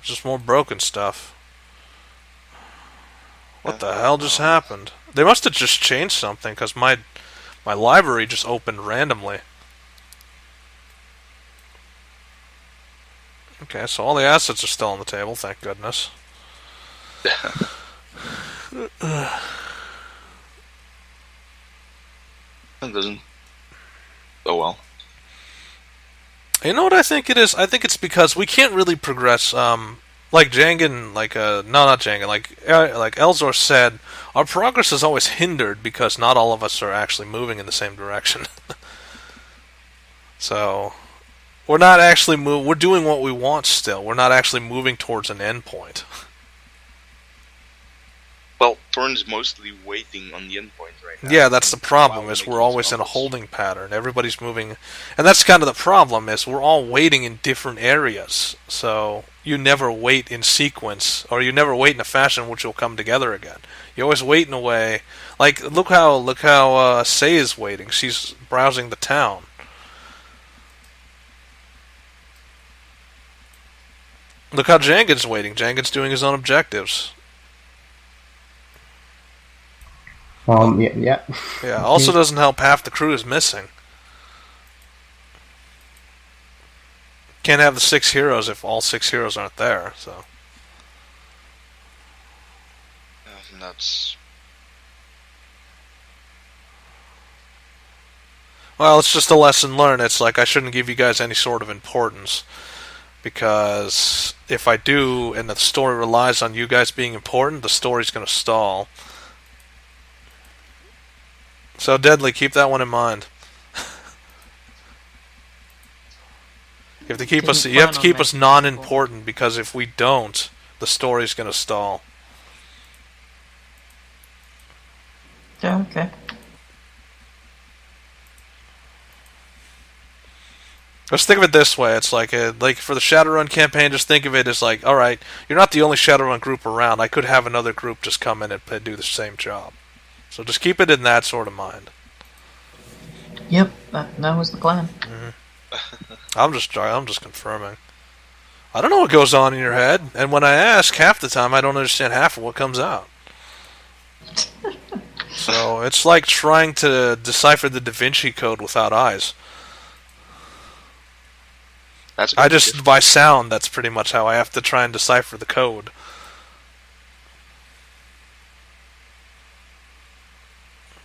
just more broken stuff. What the hell just happened? They must have just changed something, because my library just opened randomly. Okay, so all the assets are still on the table, thank goodness. It doesn't. Oh well. You know what I think it is? I think it's because we can't really progress. Like Jangan, not Jangan, like Elzor said, our progress is always hindered because not all of us are actually moving in the same direction. So we're not actually we're doing what we want still. We're not actually moving towards an endpoint. Well, Thorn's mostly waiting on the endpoint right now. Yeah, that's the problem, is we're always in a holding pattern. Everybody's moving, and that's kind of the problem, is we're all waiting in different areas. So you never wait in sequence, or you never wait in a fashion which will come together again. You always wait in a way, like, look how Sei is waiting. She's browsing the town. Look how Jangan's waiting. Jangan's doing his own objectives. Yeah. Yeah, also doesn't help half the crew is missing. Can't have the 6 heroes if all 6 heroes aren't there, so. That's... Well, it's just a lesson learned. It's like I shouldn't give you guys any sort of importance. Because if I do, and the story relies on you guys being important, the story's going to stall. So, Deadly, keep that one in mind. You have to keep us non-important, because if we don't, the story's going to stall. Yeah, okay. Let's think of it this way. It's like for the Shadowrun campaign, just think of it as like, alright, you're not the only Shadowrun group around. I could have another group just come in and do the same job. So just keep it in that sort of mind. Yep, that was the plan. Mm-hmm. I'm just confirming. I don't know what goes on in your head, and when I ask, half the time I don't understand half of what comes out. So it's like trying to decipher the Da Vinci Code without eyes. By sound, that's pretty much how I have to try and decipher the code.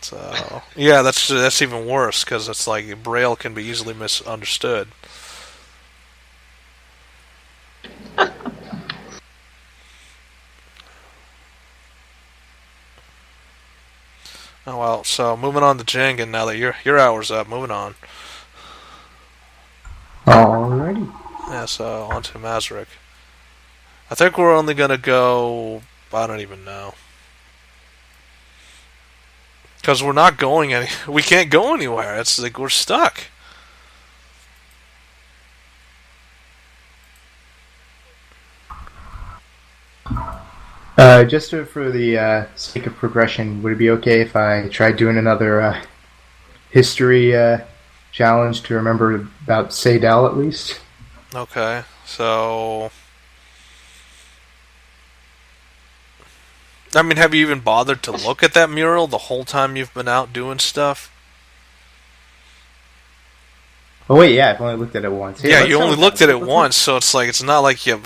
So, yeah, that's even worse, because it's like Braille can be easily misunderstood. Oh well, so moving on to Jangan now that your hour's up, moving on. Alrighty. Yeah, so on to Mazrik. I think we're only gonna go, I don't even know. Because we're not going we can't go anywhere. It's like we're stuck. Just for the sake of progression, would it be okay if I tried doing another history challenge to remember about Seidel at least? Okay, so... I mean, have you even bothered to look at that mural the whole time you've been out doing stuff? Oh wait, yeah, I've only looked at it once. Yeah, you only looked at it once, so it's like, it's not like you...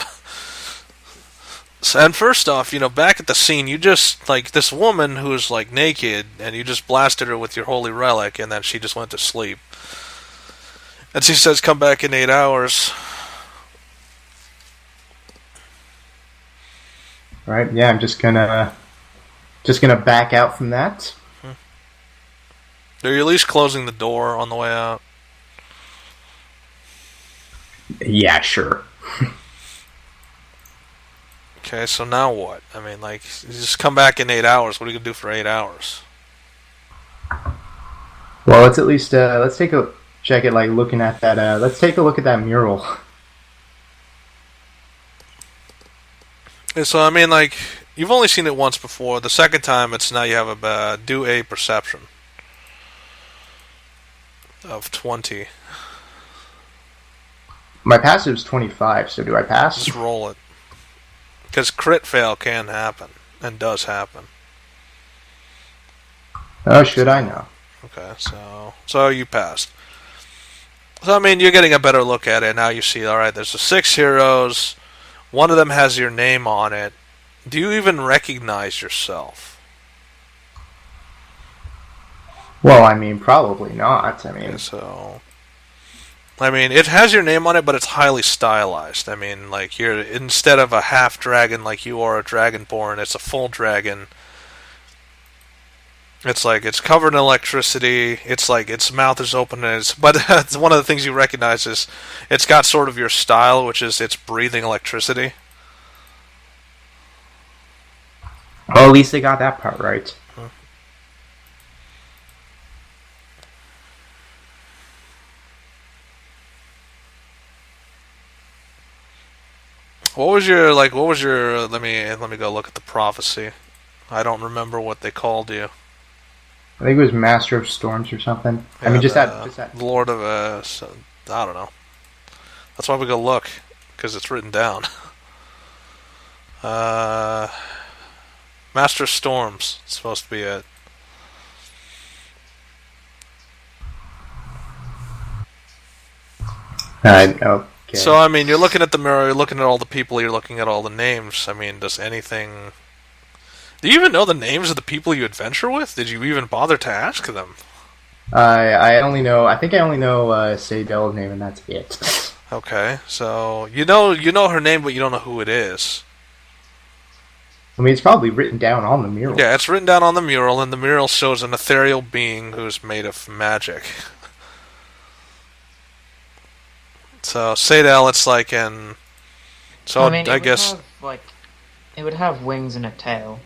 And first off, back at the scene, you just, like, this woman who's, like, naked, and you just blasted her with your holy relic, and then she just went to sleep. And she says, come back in 8 hours. Right, yeah, I'm just gonna back out from that. Are you at least closing the door on the way out? Yeah, sure. Okay, so now what? I mean, like, you just come back in 8 hours. What are you gonna do for 8 hours? Well, let's at least let's take a check at looking at that. Let's take a look at that mural. Yeah, so I mean, like, you've only seen it once before. The second time, it's now you have a do a perception of 20. My passive's 25, so do I pass? Just roll it. because crit fail can happen and does happen. Oh, should I know? Okay, so you passed. So I mean, you're getting a better look at it now. You see, all right, there's the 6 heroes. One of them has your name on it. Do you even recognize yourself? Well, I mean, probably not. I mean, it has your name on it, but it's highly stylized. I mean, like, you're instead of a half dragon like you are a dragonborn, it's a full dragon. It's like it's covered in electricity. It's like its mouth is open, but one of the things you recognize is it's got sort of your style, which is it's breathing electricity. well, at least they got that part right. What was your let me go look at the prophecy. I don't remember what they called you. I think it was Master of Storms or something. Yeah, I mean, just that. Lord of I don't know. That's why we go look, because it's written down. Master of Storms. It's supposed to be it. Okay. So, I mean, you're looking at the mirror, you're looking at all the people, you're looking at all the names. I mean, does anything... Do you even know the names of the people you adventure with? Did you even bother to ask them? I think I only know Sadel's name, and that's it. Okay, so you know her name, but you don't know who it is. I mean, it's probably written down on the mural. Yeah, it's written down on the mural, and the mural shows an ethereal being who's made of magic. So, Sadel, it's like in... So, I mean, I guess... it would have wings and a tail.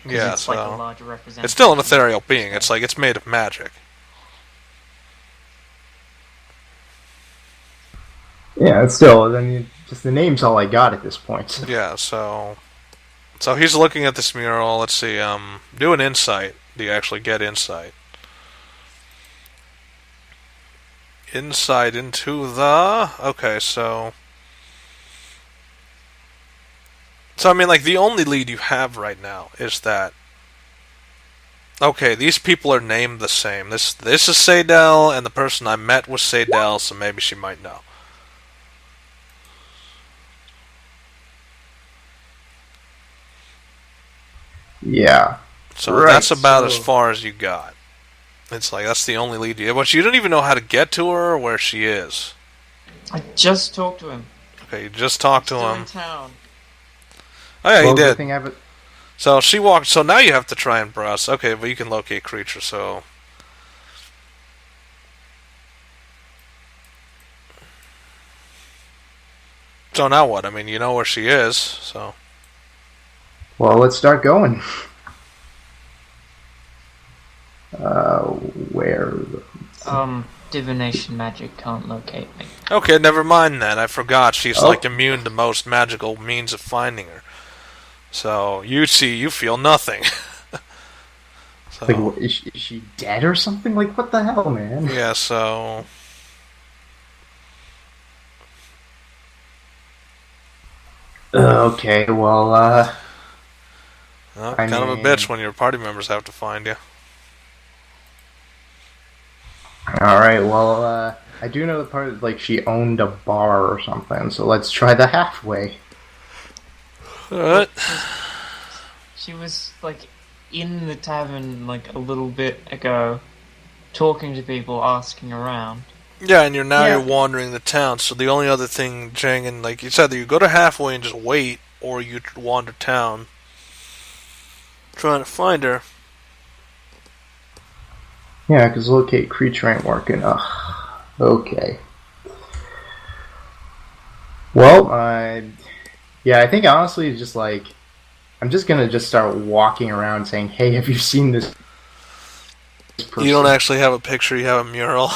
Yeah, it's like a larger representation. It's still an ethereal being. It's like it's made of magic. Yeah, it's still, I mean, just the name's all I got at this point. Yeah, so he's looking at this mural. Let's see, do an insight. Do you actually get insight? Insight into the... Okay, so I mean, like, the only lead you have right now is that... Okay, these people are named the same. This is Sadel, and the person I met was Sadel, so maybe she might know. Yeah. So right, that's about as far as you got. It's like, that's the only lead you have. But you don't even know how to get to her or where she is. I just talked to him. Okay, you just talked to him. In town. Oh yeah, well, he did. So she walked. So now you have to try and browse. Okay, but you can locate creature. So now what? I mean, you know where she is. So well, let's start going. Where? Divination magic can't locate me. Okay, never mind that. I forgot. She's like immune to most magical means of finding her. So you feel nothing. So, like, is she dead or something? Like, what the hell, man? Yeah. So. Okay. Well. Kind of a bitch when your party members have to find you. Alright, well, I do know the part, like, she owned a bar or something, so let's try the halfway. Alright. She was, like, in the tavern, like, a little bit ago, talking to people, asking around. Yeah, and you're wandering the town, so the only other thing, Jangan, like you said, you go to halfway and just wait, or you wander town, trying to find her. Yeah, because locate creature ain't working. Okay. Well, I think honestly it's just like, I'm just gonna just start walking around saying, hey, have you seen this person? You don't actually have a picture, you have a mural.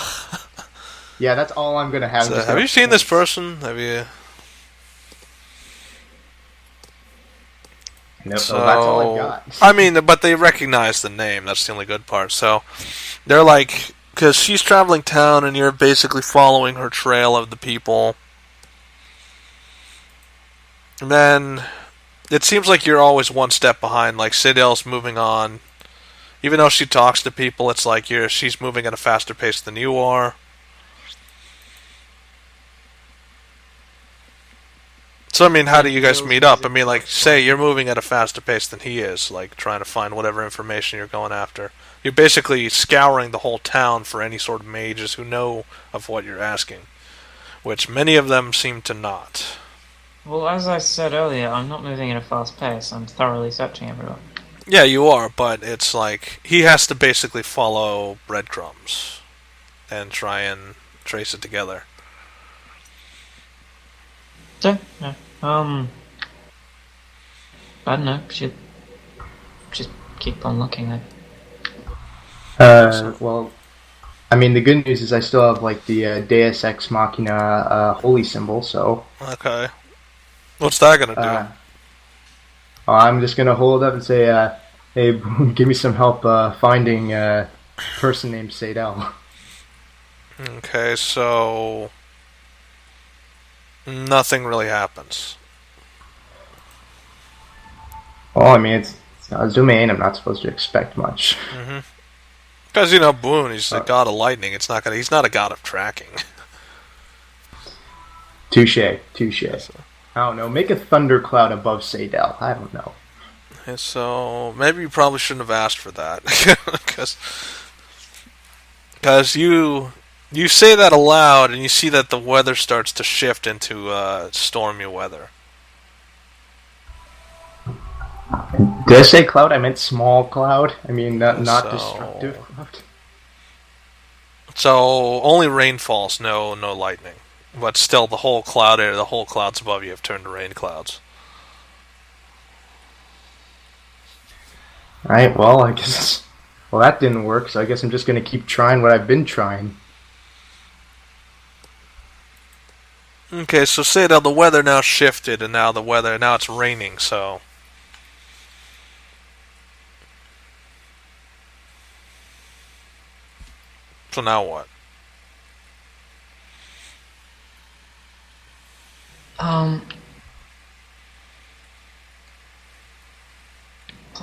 Yeah, that's all I'm gonna have. So, have you seen this person? Have you... Nope, so that's all I've got. I mean, but they recognize the name. That's the only good part. So they're like, because she's traveling town, and you're basically following her trail of the people. And then It seems like you're always one step behind. Like Sadel's moving on, even though she talks to people. It's like she's moving at a faster pace than you are. So I mean, how do you guys meet up? I mean, like, say you're moving at a faster pace than he is, like trying to find whatever information you're going after. You're basically scouring the whole town for any sort of mages who know of what you're asking, which many of them seem to not. Well, as I said earlier, I'm not moving at a fast pace. I'm thoroughly searching everyone. Yeah, you are, but it's like he has to basically follow breadcrumbs and try and trace it together. So, no. I don't know. Should just keep on looking then. Well, I mean, the good news is I still have like the Deus Ex Machina holy symbol, so. Okay. What's that gonna do? I'm just gonna hold up and say, "Hey, give me some help finding a person named Sadel." Okay, so nothing really happens. Well, I mean, it's not his domain. I'm not supposed to expect much. Mm-hmm. Because you know, Boone, he's the god of lightning. He's not a god of tracking. Touche. I don't know. Make a thundercloud above Sadel. I don't know. And so maybe you probably shouldn't have asked for that, because you say that aloud and you see that the weather starts to shift into stormy weather. Did I say cloud? I meant small cloud. I mean, not destructive cloud. So only rain falls, no lightning. But still, the whole clouds above you have turned to rain clouds. Alright, well, I guess. Well, that didn't work, so I guess I'm just gonna keep trying what I've been trying. Okay, so say that the weather now shifted, and now it's raining, so. So now what?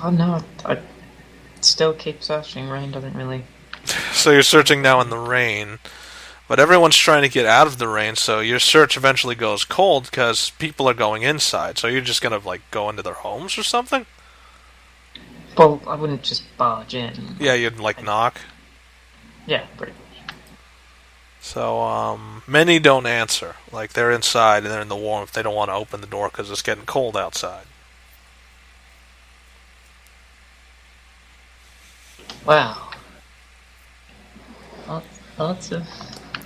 Oh no, I still keep searching. Rain doesn't really... So you're searching now in the rain, but everyone's trying to get out of the rain, so your search eventually goes cold because people are going inside. So you're just gonna like go into their homes or something? Well, I wouldn't just barge in. Yeah, you'd like knock. Yeah, pretty much. So many don't answer. Like they're inside and they're in the warmth. They don't want to open the door because it's getting cold outside. Wow. Lots of...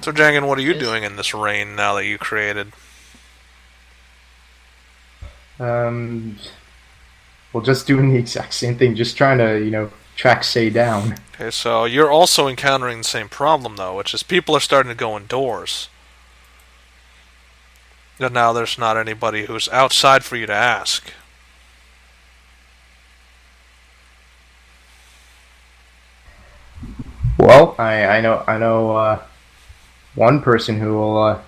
So, Jangan, what are you doing in this rain now that you created? Well, just doing the exact same thing. Just trying to, track Say down. Okay, so you're also encountering the same problem, though, which is people are starting to go indoors. And now there's not anybody who's outside for you to ask. Well, I know one person who will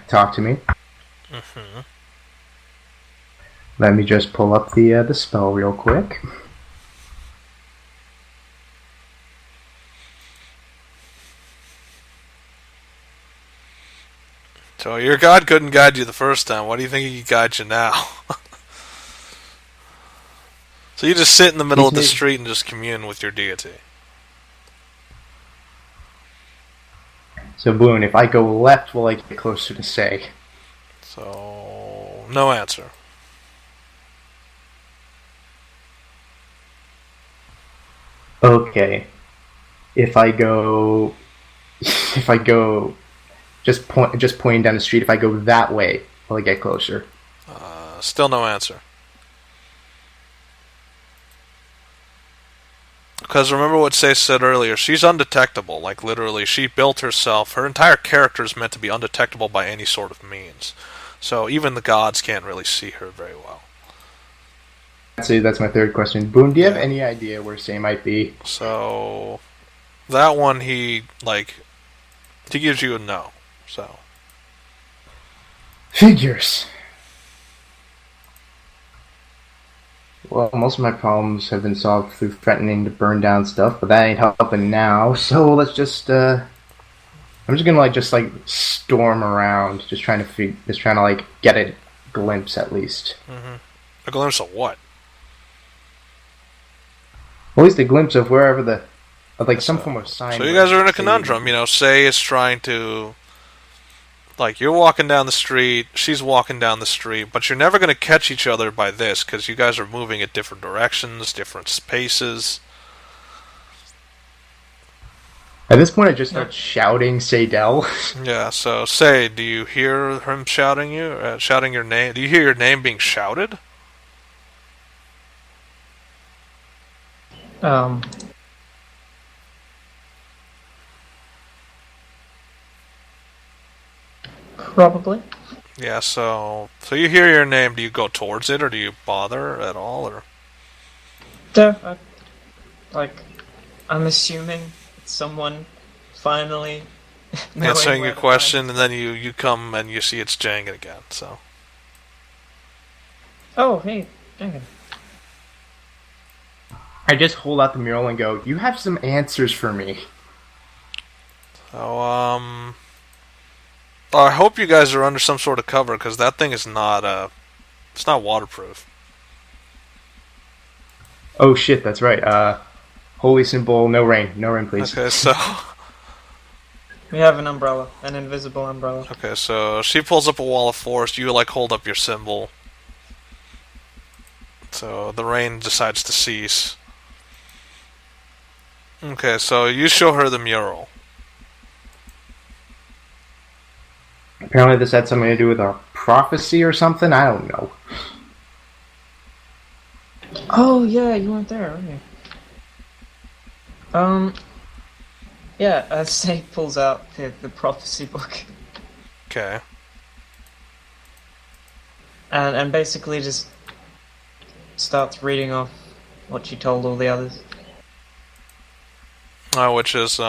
talk to me. Mm-hmm. Let me just pull up the spell real quick. So your god couldn't guide you the first time. What do you think he can guide you now? So you just sit in the middle of the street and just commune with your deity. So, Boone, if I go left, will I get closer to Say? So, no answer. Okay. If I go just pointing down the street, if I go that way, will I get closer? Still no answer. Because remember what Say said earlier, she's undetectable. Like, literally, she built herself. Her entire character is meant to be undetectable by any sort of means. So even the gods can't really see her very well. That's my third question. Boone, do you have any idea where Say might be? So, that one, he gives you a no. So. Figures. Well, most of my problems have been solved through threatening to burn down stuff, but that ain't helping now. So let's just I'm just gonna like storm around, just trying to like get a glimpse at least. Mm-hmm. A glimpse of what? At least a glimpse of wherever some form of sign. So you guys are in a conundrum. You know, Say is trying to, like, you're walking down the street, she's walking down the street, but you're never going to catch each other by this because you guys are moving at different directions, different spaces. At this point, I just start shouting Sadell. Yeah. So Say, do you hear him shouting shouting your name? Do you hear your name being shouted? Probably. Yeah, so you hear your name. Do you go towards it, or do you bother at all, or? Yeah, I'm assuming someone finally Answering your question, and then you come and you see it's Jangan again. So. Oh, hey, Jangan. I just hold out the mural and go, "You have some answers for me." So I hope you guys are under some sort of cover because that thing is it's not waterproof. Oh shit, that's right. Holy symbol, no rain, please. Okay, so. We have an umbrella, an invisible umbrella. Okay, so she pulls up a wall of force. You like hold up your symbol. So the rain decides to cease. Okay, so you show her the mural. Apparently this had something to do with a prophecy or something. I don't know. Oh yeah, you weren't there, were you? Yeah, Say pulls out the prophecy book. Okay. And basically just starts reading off what she told all the others. Which is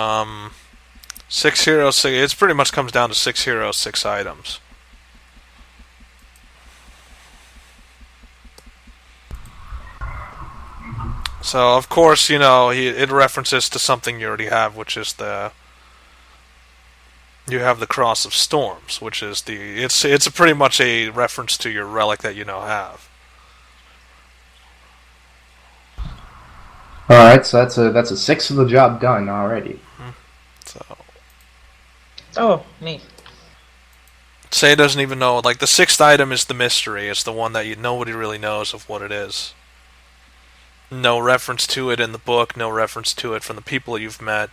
6 heroes. 6, it pretty much comes down to 6 heroes, 6 items. So of course, you know, it references to something you already have, which is you have the Cross of Storms, which is it's pretty much a reference to your relic that you now have. All right, so that's a sixth of the job done already. So. Oh, neat. Say doesn't even know. Like the 6th item is the mystery. It's the one that nobody really knows of what it is. No reference to it in the book. No reference to it from the people you've met.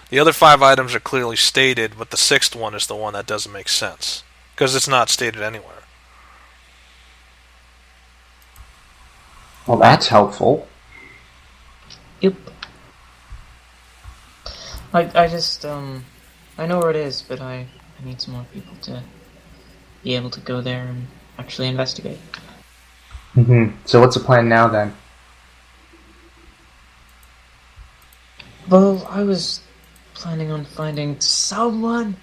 The other 5 items are clearly stated, but the 6th one is the one that doesn't make sense because it's not stated anywhere. Well, that's helpful. Yep. I just I know where it is, but I need some more people to be able to go there and actually investigate. So what's the plan now then? Well, I was planning on finding someone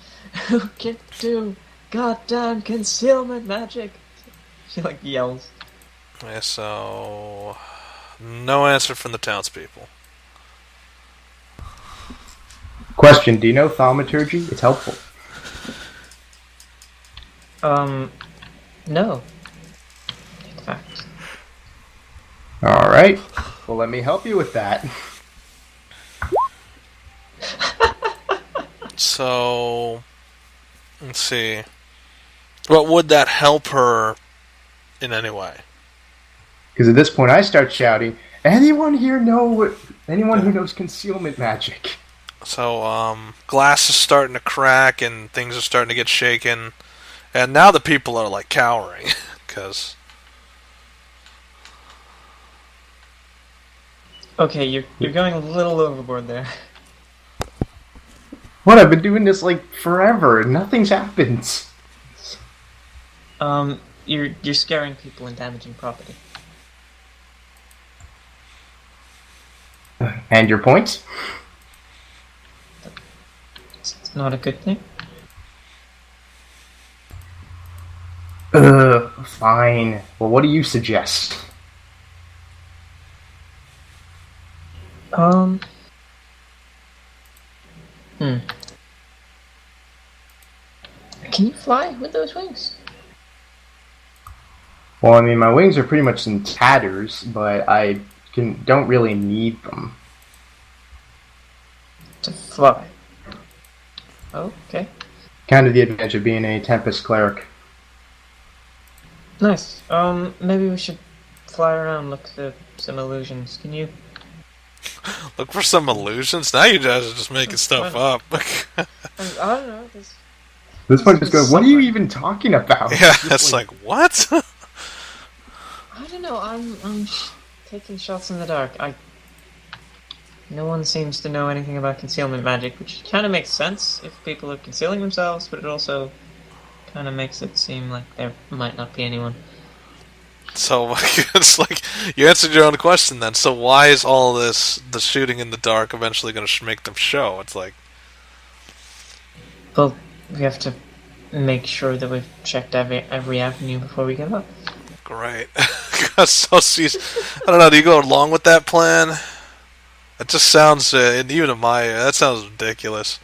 who can do goddamn concealment magic. She like yells. Yeah, so no answer from the townspeople. Question, do you know thaumaturgy? It's helpful. No. In fact. Alright. Well, let me help you with that. So, let's see. What would that help her in any way? Because at this point I start shouting, anyone here anyone who knows concealment magic? So, glass is starting to crack and things are starting to get shaken. And now the people are like cowering. Because... Okay, you're going a little overboard there. What? I've been doing this like forever and nothing's happened. You're scaring people and damaging property. And your point? It's not a good thing. Fine. Well, what do you suggest? Hmm. Can you fly with those wings? Well, I mean, my wings are pretty much in tatters, but I don't really need them. To fly. Oh, okay. Kind of the advantage of being a Tempest cleric. Nice. Maybe we should fly around, look for some illusions. Can you? Look for some illusions? Now you guys are just making stuff up. I don't know. This point just goes, what are you even talking about? Yeah, it's like, what? I don't know. I'm taking shots in the dark. No one seems to know anything about concealment magic, which kind of makes sense if people are concealing themselves, but it also kind of makes it seem like there might not be anyone. So, it's like, you answered your own question then. So why is all this, the shooting in the dark, eventually going to make them show? It's like... Well, we have to make sure that we've checked every avenue before we give up. Great. So she's... I don't know, do you go along with that plan? It just sounds, even in my... that sounds ridiculous.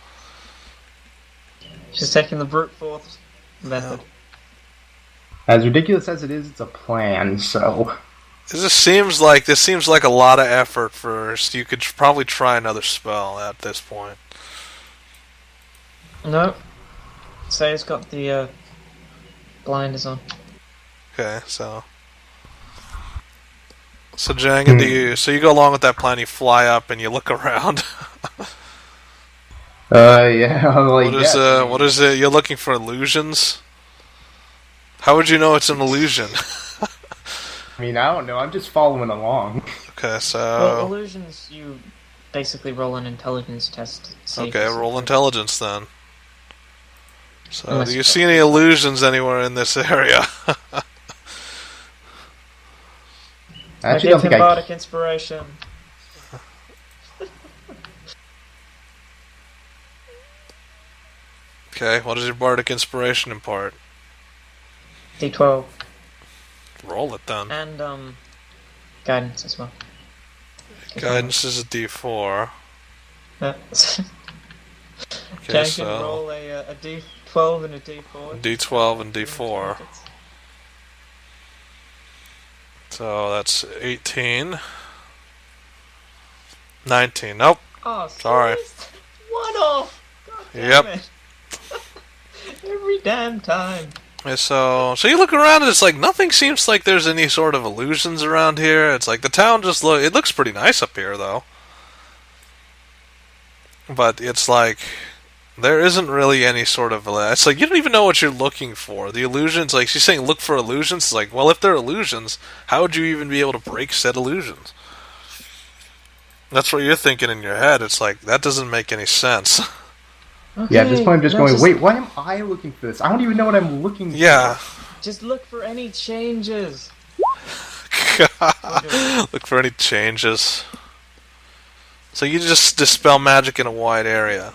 She's taking the brute force method. As ridiculous as it is, it's a plan, so... This seems like a lot of effort first. You could probably try another spell at this point. No. Say's got the blinders on. Okay, so Jangan, so you go along with that plan, you fly up and you look around. Yeah, I'm like, what is it? You're looking for illusions? How would you know it's an illusion? I mean, I don't know, I'm just following along. Okay, so... Well, illusions, you basically roll an intelligence test. Okay, roll intelligence then. So, do you see any illusions anywhere in this area? I actually don't think bardic inspiration. Okay, what does your bardic inspiration impart? D12. Roll it then. And, guidance as well. Guidance is a D4. Yeah. Okay, so... can roll a D12 and a D4. D12 and D4. So that's 18. 19. Nope. Oh, sorry. One off! God damn Yep. it. Every damn time. Yeah, so you look around and it's like nothing seems like there's any sort of illusions around here. It's like the town just it looks pretty nice up here though. But it's like there isn't really any sort of... It's like you don't even know what you're looking for. The illusions, like she's saying look for illusions. It's like, well, if they're illusions, how would you even be able to break said illusions? That's what you're thinking in your head. It's like, that doesn't make any sense. Okay, yeah, at this point I'm just going, wait, why am I looking for this? I don't even know what I'm looking for. Yeah. Just look for any changes. Look for any changes. So you just dispel magic in a wide area.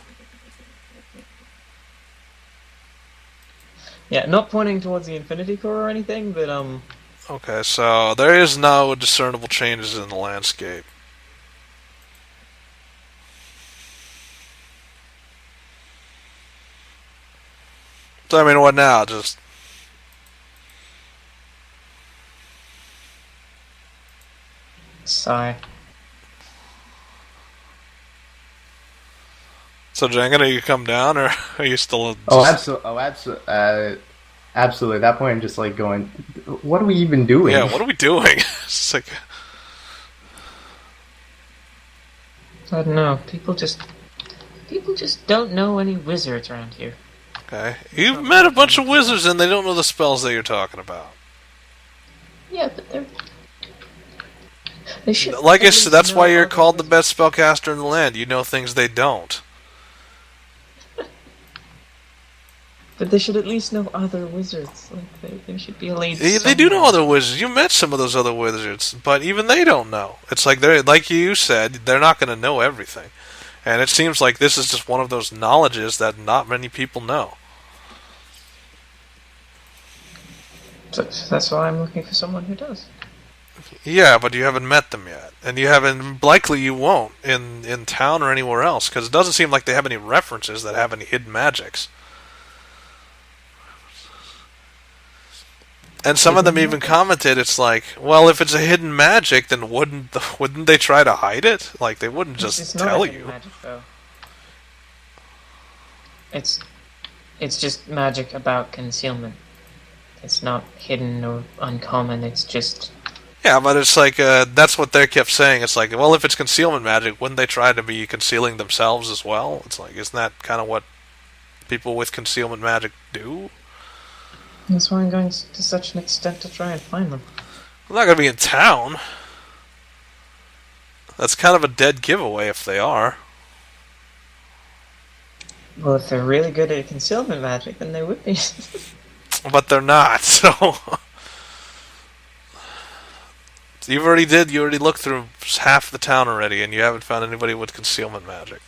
Yeah, not pointing towards the Infinity Core or anything, but Okay, so there is no discernible changes in the landscape. So, I mean, what now? Just... sigh. So, Jangan, are you come down, or are you still... absolutely. Absolutely. At that point, I'm just, like, going, what are we even doing? Yeah, what are we doing? It's like... I don't know. People just don't know any wizards around here. Okay. You've met a bunch of wizards and they don't know the spells that you're talking about. Yeah, but they should... Like I said, that's why you're called the best spellcaster in the land. You know things they don't. But they should at least know other wizards. Like, they should be a lead. They do know other wizards. You met some of those other wizards, but even they don't know. It's like they're, like you said, they're not going to know everything. And it seems like this is just one of those knowledges that not many people know. So that's why I'm looking for someone who does. Yeah, but you haven't met them yet, and you haven't. Likely, you won't in town or anywhere else, because it doesn't seem like they have any references that have any hidden magics. And some of them even commented, it's like, well, if it's a hidden magic, then wouldn't they try to hide it? Like, they wouldn't just It's tell not a hidden you. magic, though. It's just magic about concealment. It's not hidden or uncommon. It's just Yeah, but it's like, that's what they kept saying. It's like, well, if it's concealment magic, wouldn't they try to be concealing themselves as well? It's like, isn't that kind of what people with concealment magic do? that's why I'm going to such an extent to try and find them. They're not going to be in town. That's kind of a dead giveaway if they are. Well, if they're really good at concealment magic, then they would be. But they're not, so... You already looked through half the town already, and you haven't found anybody with concealment magic.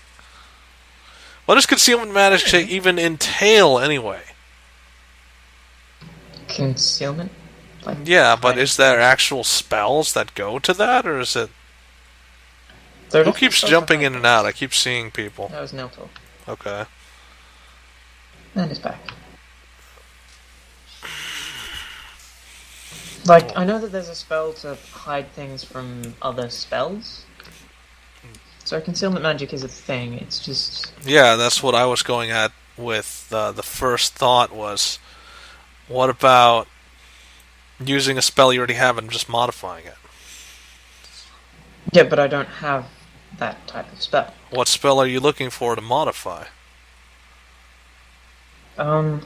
What does concealment magic even entail, anyway? Concealment? Like, Yeah, but is there actual spells that go to that, or is it... Who keeps jumping in and out? I keep seeing people. That was Nelto. Okay. And he's back. Like, I know that there's a spell to hide things from other spells. So concealment magic is a thing, it's just... Yeah, that's what I was going at with the first thought was, what about using a spell you already have and just modifying it? Yeah, but I don't have that type of spell. What spell are you looking for to modify? That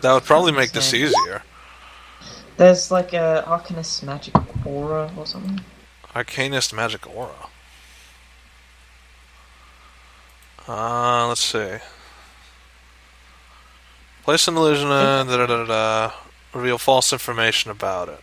would probably make this easier. There's like a Arcanist Magic Aura or something. Arcanist Magic Aura. Let's see. Place an illusion, reveal false information about it.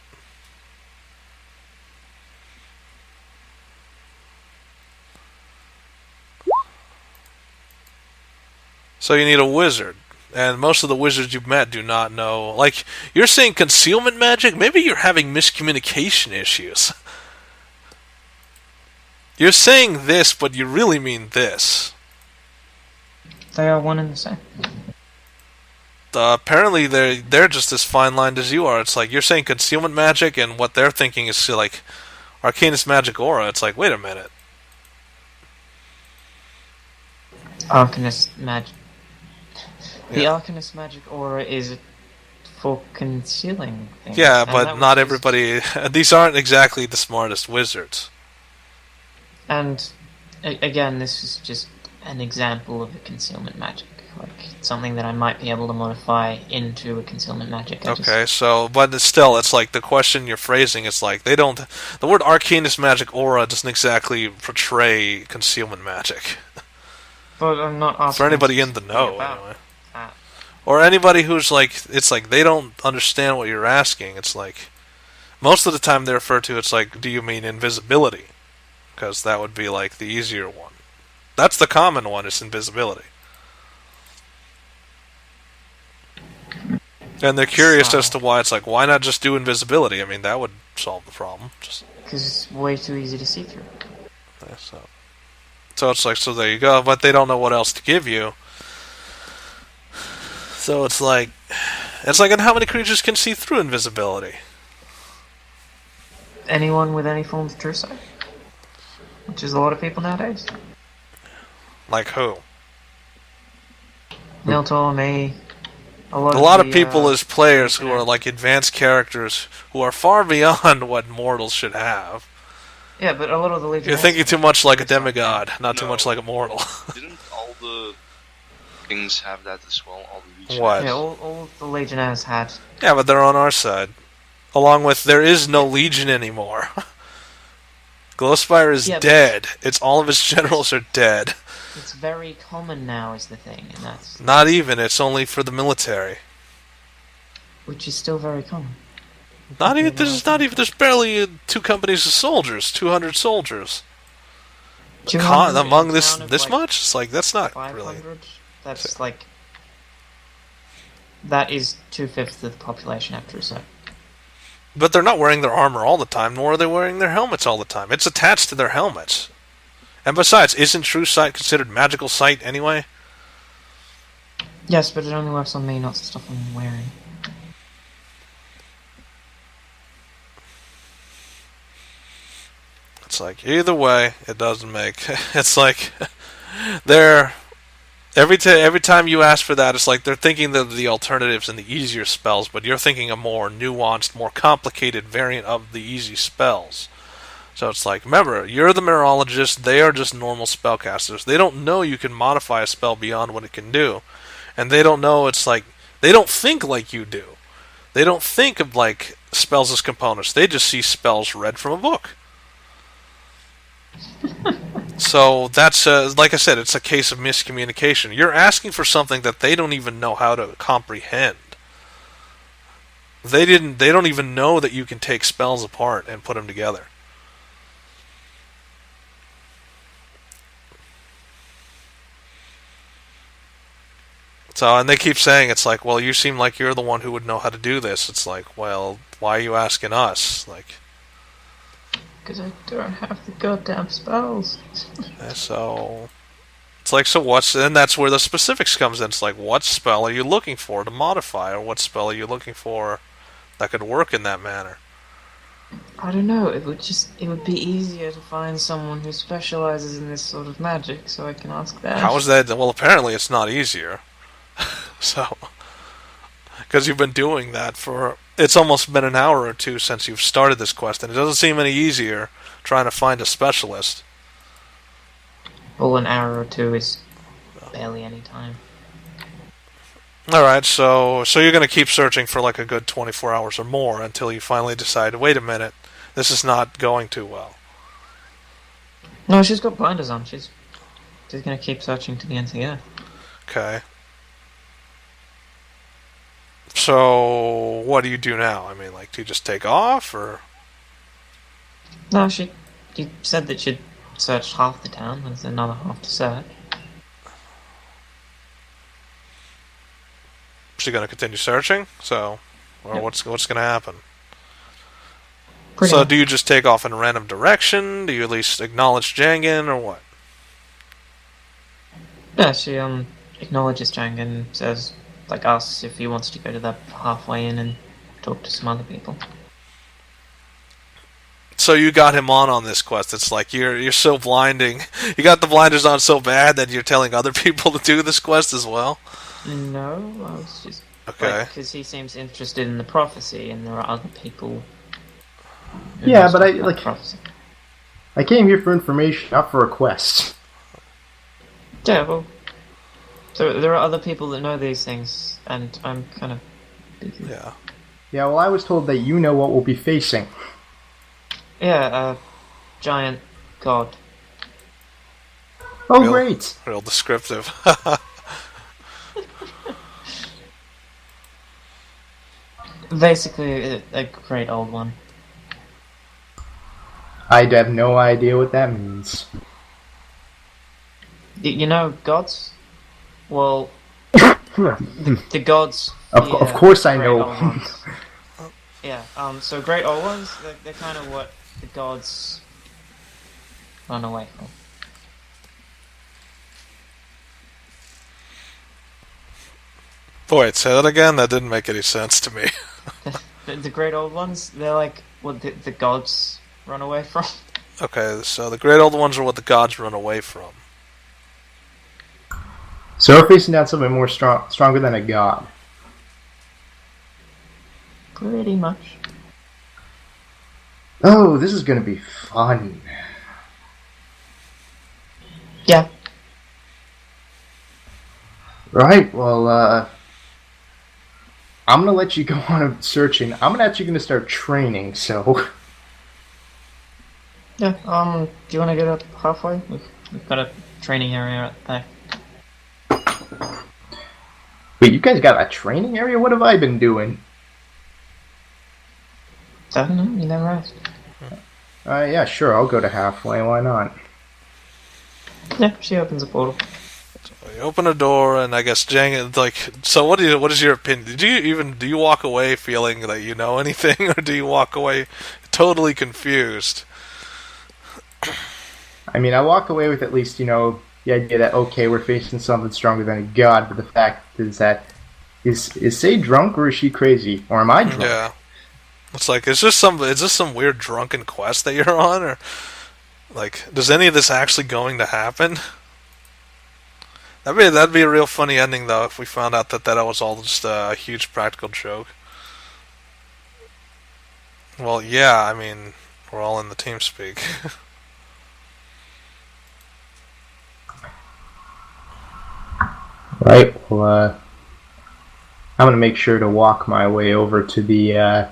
So you need a wizard. And most of the wizards you've met do not know. Like, you're saying concealment magic? Maybe you're having miscommunication issues. You're saying this, but you really mean this. They are one and the same. Apparently they're just as fine-lined as you are. It's like, you're saying concealment magic, and what they're thinking is like, Arcanist Magic Aura. It's like, wait a minute. Arcanist Magic... The Yeah. Arcanist Magic Aura is for concealing things. Yeah, and but that not was everybody... These aren't exactly the smartest wizards. And, again, this is just an example of a concealment magic. Like, something that I might be able to modify into a concealment magic. Okay, so, but still, it's like the question you're phrasing, it's like, they don't... The word Arcanist Magic Aura doesn't exactly portray concealment magic. But I'm not asking... For anybody in the know, about anyway. that. Or anybody who's like, it's like, they don't understand what you're asking. It's like, most of the time they refer to, it's like, do you mean invisibility? Because that would be like the easier one. That's the common one, is invisibility. And they're curious as to why. It's like, why not just do invisibility? I mean, that would solve the problem. Because it's way too easy to see through. So it's like, so there you go. But they don't know what else to give you. So it's like, and how many creatures can see through invisibility? Anyone with any form of true sight. Which is a lot of people nowadays. Like who? Niltor, me... A lot of people as players who are like advanced characters who are far beyond what mortals should have. Yeah, but a lot of the Legionnaires... You're thinking too much like a demigod, not too much like a mortal. Didn't all the things have that as well? All the Legionnaires? What? Yeah, all the Legionnaires had. Yeah, but they're on our side. Along with, there is no Legion anymore. Glowspire is dead. It's all of its generals are dead. It's very common now is the thing, and that's... Not even, it's only for the military. Which is still very common. There's barely 2 companies of soldiers, 200 soldiers. 200 Among in a this town of, this like, much? It's like, that's not 500? really... That's like... That is 2/5 of the population after a set. But they're not wearing their armor all the time, nor are they wearing their helmets all the time. It's attached to their helmets. And besides, isn't true sight considered magical sight anyway? Yes, but it only works on me, not the stuff I'm wearing. It's like, either way, it doesn't make... It's like, they're... Every time you ask for that, it's like they're thinking of the alternatives and the easier spells, but you're thinking a more nuanced, more complicated variant of the easy spells. So it's like, remember, you're the Mineralogist, they are just normal spellcasters. They don't know you can modify a spell beyond what it can do. And they don't know, it's like, they don't think like you do. They don't think of, like, spells as components. They just see spells read from a book. So that's, like I said, it's a case of miscommunication. You're asking for something that they don't even know how to comprehend. They don't even know that you can take spells apart and put them together. So, and they keep saying, it's like, well, you seem like you're the one who would know how to do this. It's like, well, why are you asking us? Like, because I don't have the goddamn spells. so it's like, so what's... And that's where the specifics comes in. It's like, what spell are you looking for to modify, or what spell are you looking for that could work in that manner? I don't know. It would be easier to find someone who specializes in this sort of magic, so I can ask them. How is that? Well, apparently it's not easier. So, because you've been doing that for... It's almost been an hour or two since you've started this quest, and it doesn't seem any easier trying to find a specialist. Well, an hour or two is barely any time. Alright, so you're going to keep searching for like a good 24 hours or more until you finally decide, wait a minute, this is not going too well. No, she's got blinders on. She's going to keep searching to the end of the earth. Okay. So, what do you do now? I mean, like, do you just take off, or...? No, you said that she'd searched half the town. There's another half to search. She's going to continue searching? So, or Yep. what's going to happen? Pretty So, much. do you just take off in a random direction? Do you at least acknowledge Jangan, or what? Yeah, she acknowledges Jangan, says, like, asks if he wants to go to the halfway inn and talk to some other people. So you got him on this quest. It's like you're so blinding. You got the blinders on so bad that you're telling other people to do this quest as well? No, I was just... Okay. Because he seems interested in the prophecy, and there are other people... Yeah, but prophecy. I came here for information, not for a quest. Yeah, well... So there are other people that know these things, and I'm kind of busy. Yeah. Yeah, well, I was told that you know what we'll be facing. Yeah, giant god. Oh, Real- great! Real descriptive. Basically, a great old one. I have no idea what that means. You know gods? Well, the gods... Of course I great know. old ones. Yeah, so great old ones, they're kind of what the gods run away from. Wait, say that again? That didn't make any sense to me. The great old ones, they're like what the gods run away from. Okay, so the great old ones are what the gods run away from. So we're facing down something more stronger than a god. Pretty much. Oh, this is gonna be fun. Yeah. Right, well, I'm gonna let you go on searching. I'm actually gonna start training, so... Yeah, do you want to get up halfway? We've got a training area at the back. Wait, you guys got a training area? What have I been doing? I don't know, you never asked. Yeah, sure, I'll go to halfway, why not? Yeah, she opens a portal. You open a door, and I guess Jangan, like, so what is your opinion? Do you walk away feeling that you know anything, or do you walk away totally confused? I mean, I walk away with at least, the idea that, okay, we're facing something stronger than a god, but the fact is that, is Say drunk, or is she crazy? Or am I drunk? Yeah. It's like, is this some weird drunken quest that you're on, or, like, does any of this actually going to happen? That'd be a real funny ending, though, if we found out that was all just a huge practical joke. Well, yeah, I mean, we're all in the teamspeak. Right, well, I'm going to make sure to walk my way over to the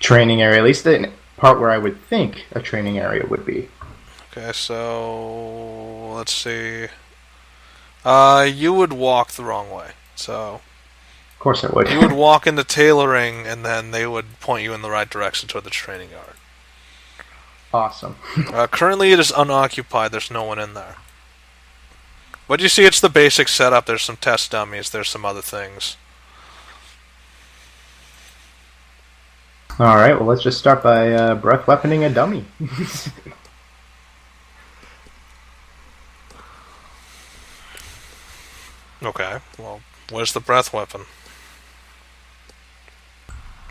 training area, at least the part where I would think a training area would be. Okay, so let's see. You would walk the wrong way. So of course I would. You would walk into tailoring, and then they would point you in the right direction toward the training yard. Awesome. Currently, it is unoccupied. There's no one in there. But you see, it's the basic setup. There's some test dummies. There's some other things. Alright, well, let's just start by breath weaponing a dummy. Okay, well, where's the breath weapon?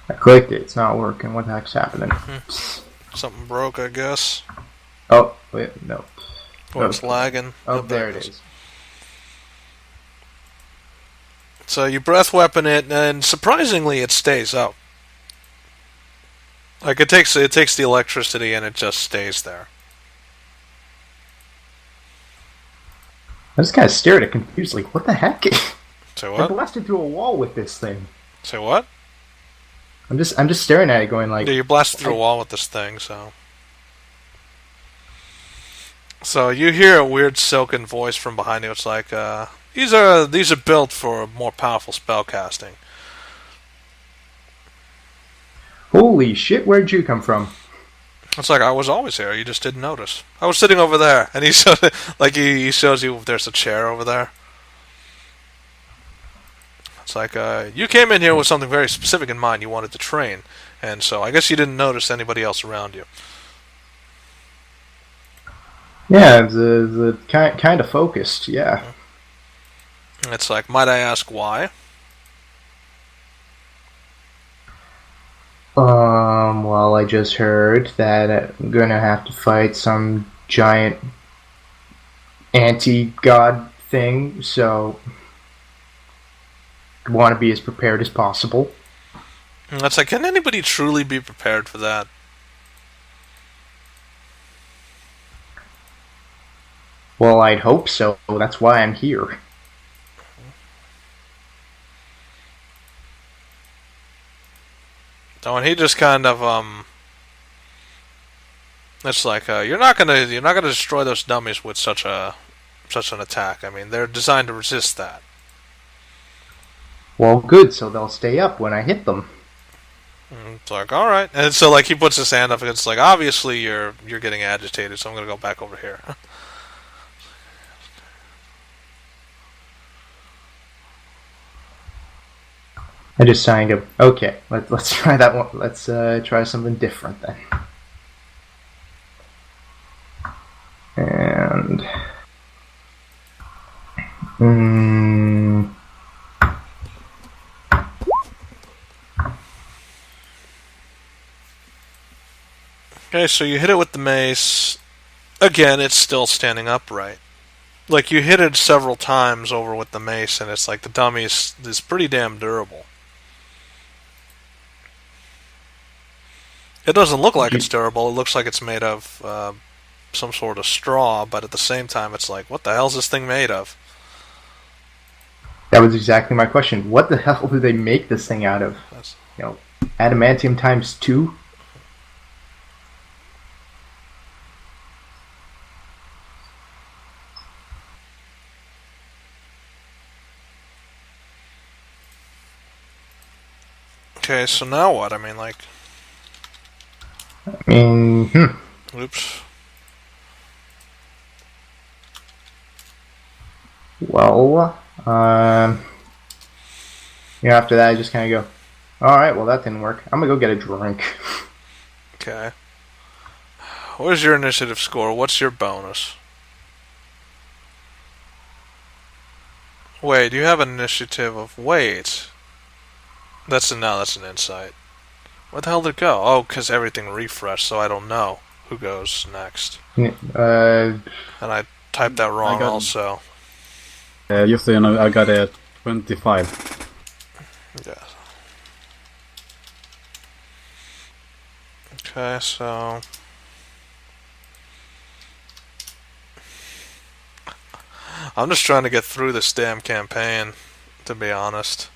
I clicked it. It's not working. What the heck's happening? Something broke, I guess. Oh, wait, no. Or it's lagging. Oh, there it is. So you breath weapon it, and surprisingly, it stays up. Like, it takes the electricity, and it just stays there. I just kind of stared at it confused, like, what the heck? Say I what? blasted through a wall with this thing. Say what? I'm just staring at it, going like. Yeah, you blasted through a wall with this thing, so. So you hear a weird silken voice from behind you. It's like, these are built for more powerful spell casting. Holy shit! Where'd you come from? It's like, I was always here. You just didn't notice. I was sitting over there, and he shows you there's a chair over there. It's like, you came in here with something very specific in mind. You wanted to train, and so I guess you didn't notice anybody else around you. Yeah, it's kind of focused. Yeah. It's like, might I ask why? Well, I just heard that I'm gonna have to fight some giant anti-god thing, so I want to be as prepared as possible. And it's like, can anybody truly be prepared for that? Well, I'd hope so. That's why I'm here. So, and he just kind of it's like, you're not gonna destroy those dummies with such an attack. I mean, they're designed to resist that. Well, good. So they'll stay up when I hit them. And it's like, all right. And so, like, he puts his hand up, and it's like, obviously you're getting agitated, so I'm gonna go back over here. I just signed up. Okay, let's try that one. Let's try something different then. And okay, so you hit it with the mace. Again, it's still standing upright. Like, you hit it several times over with the mace, and it's like the dummy is pretty damn durable. It doesn't look like it's durable. It looks like it's made of some sort of straw, but at the same time, it's like, what the hell is this thing made of? That was exactly my question. What the hell do they make this thing out of? Adamantium times 2? Okay, so now what? I mean, like... Oops. Well, after that, I just kind of go, alright, well, that didn't work. I'm gonna go get a drink. Okay. Where's your initiative score? What's your bonus? Wait, you have an initiative of... Wait. That's an insight. Where the hell did it go? Oh, because everything refreshed, so I don't know who goes next. And I typed that wrong also. Just so you know, I got a 25. Yeah. Okay, so... I'm just trying to get through this damn campaign, to be honest.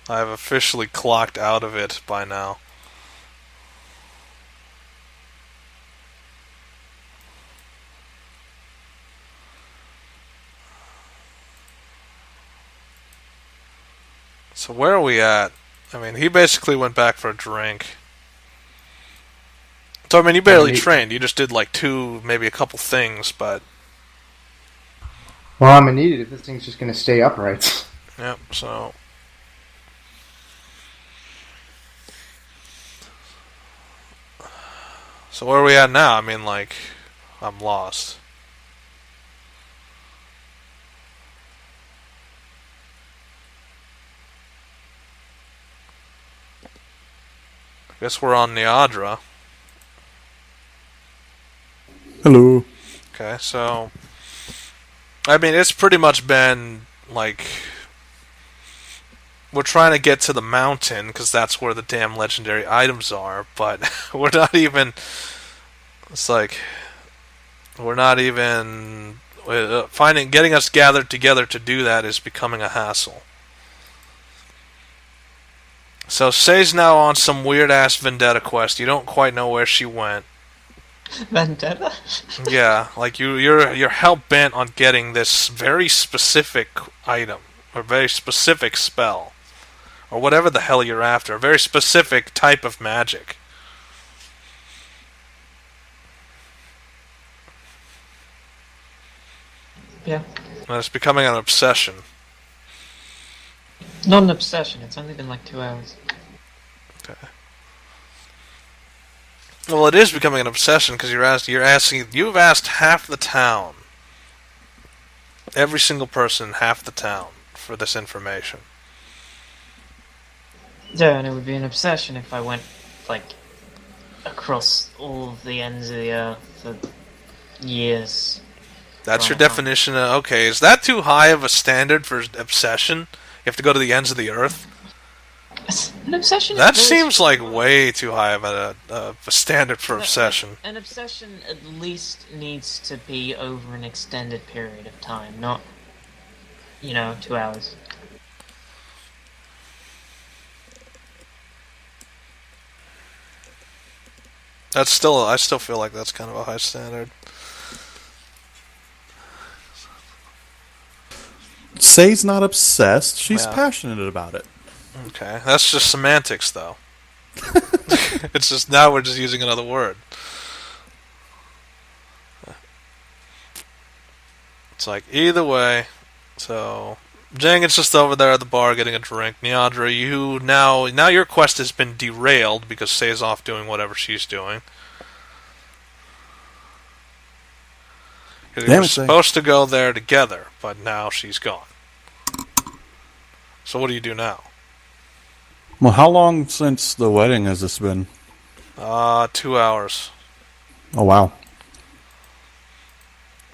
I've officially clocked out of it by now. So where are we at? I mean, he basically went back for a drink. So, I mean, you barely trained. You just did like maybe a couple things, but... Well, I'm gonna need it if this thing's just gonna stay upright. Yep, so... So where are we at now? I mean, like, I'm lost. I guess we're on Neadra. Hello. Okay, so... I mean, it's pretty much been, like... We're trying to get to the mountain, because that's where the damn legendary items are, but we're not even... It's like... We're not even... Getting us gathered together to do that is becoming a hassle. So, Say's now on some weird-ass vendetta quest. You don't quite know where she went. Vendetta? Yeah, like you're hell-bent on getting this very specific item, or very specific spell. Or whatever the hell you're after. A very specific type of magic. Yeah. And it's becoming an obsession. Not an obsession, it's only been like 2 hours. Okay. Well, it is becoming an obsession because you've asked half the town. Every single person in half the town for this information. Yeah, and it would be an obsession if I went, like, across all of the ends of the earth for years. That's your definition of... Okay, is that too high of a standard for obsession? You have to go to the ends of the earth? An obsession that seems like way too high of a standard for obsession. An obsession at least needs to be over an extended period of time, not, 2 hours. I still feel like that's kind of a high standard. Say's not obsessed. She's passionate about it. Okay, that's just semantics, though. It's just now we're just using another word. It's like either way. So Jangan's just over there at the bar getting a drink. Neadra, you now your quest has been derailed because Say's off doing whatever she's doing. You were supposed to go there together, but now she's gone. So what do you do now? Well, how long since the wedding has this been? 2 hours. Oh, wow.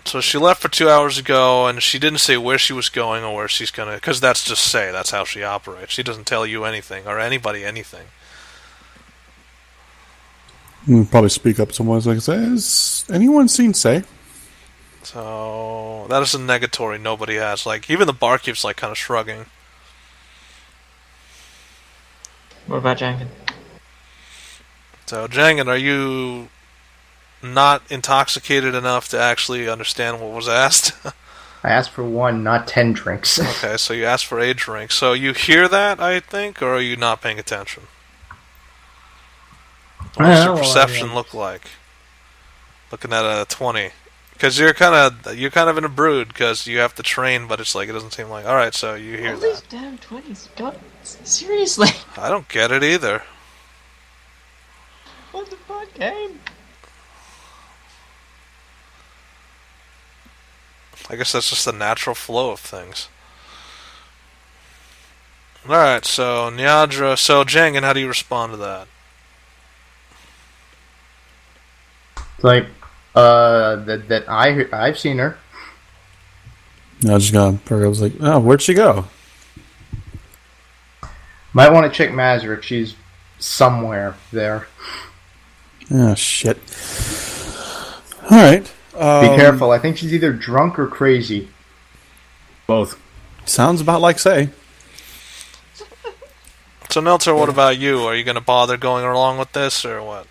So she left for 2 hours ago, and she didn't say where she was going or where she's gonna... Because that's just Say. That's how she operates. She doesn't tell you anything, or anybody anything. Probably speak up to someone like, has anyone seen Say? So... That is a negatory nobody has. Like, even the barkeep's, like, kind of shrugging. What about Jangan? So, Jangan, are you not intoxicated enough to actually understand what was asked? I asked for 1, not 10 drinks. Okay, so you asked for a drink. So you hear that, I think, or are you not paying attention? What does your perception look like? Looking at a 20. Because you're kind of in a brood because you have to train, but it's like it doesn't seem like. All right, so you hear All these that. damn 20s. God, seriously. I don't get it either. What the fuck, game? I guess that's just the natural flow of things. Alright, so Nyadra, so Jangan, how do you respond to that? It's like, I've seen her. I just got. I was like, oh, where'd she go? Might want to check Mazrick. She's somewhere there. Oh shit. All right. Be careful. I think she's either drunk or crazy. Both. Sounds about like say. So Neltor, what about you? Are you going to bother going along with this, or what?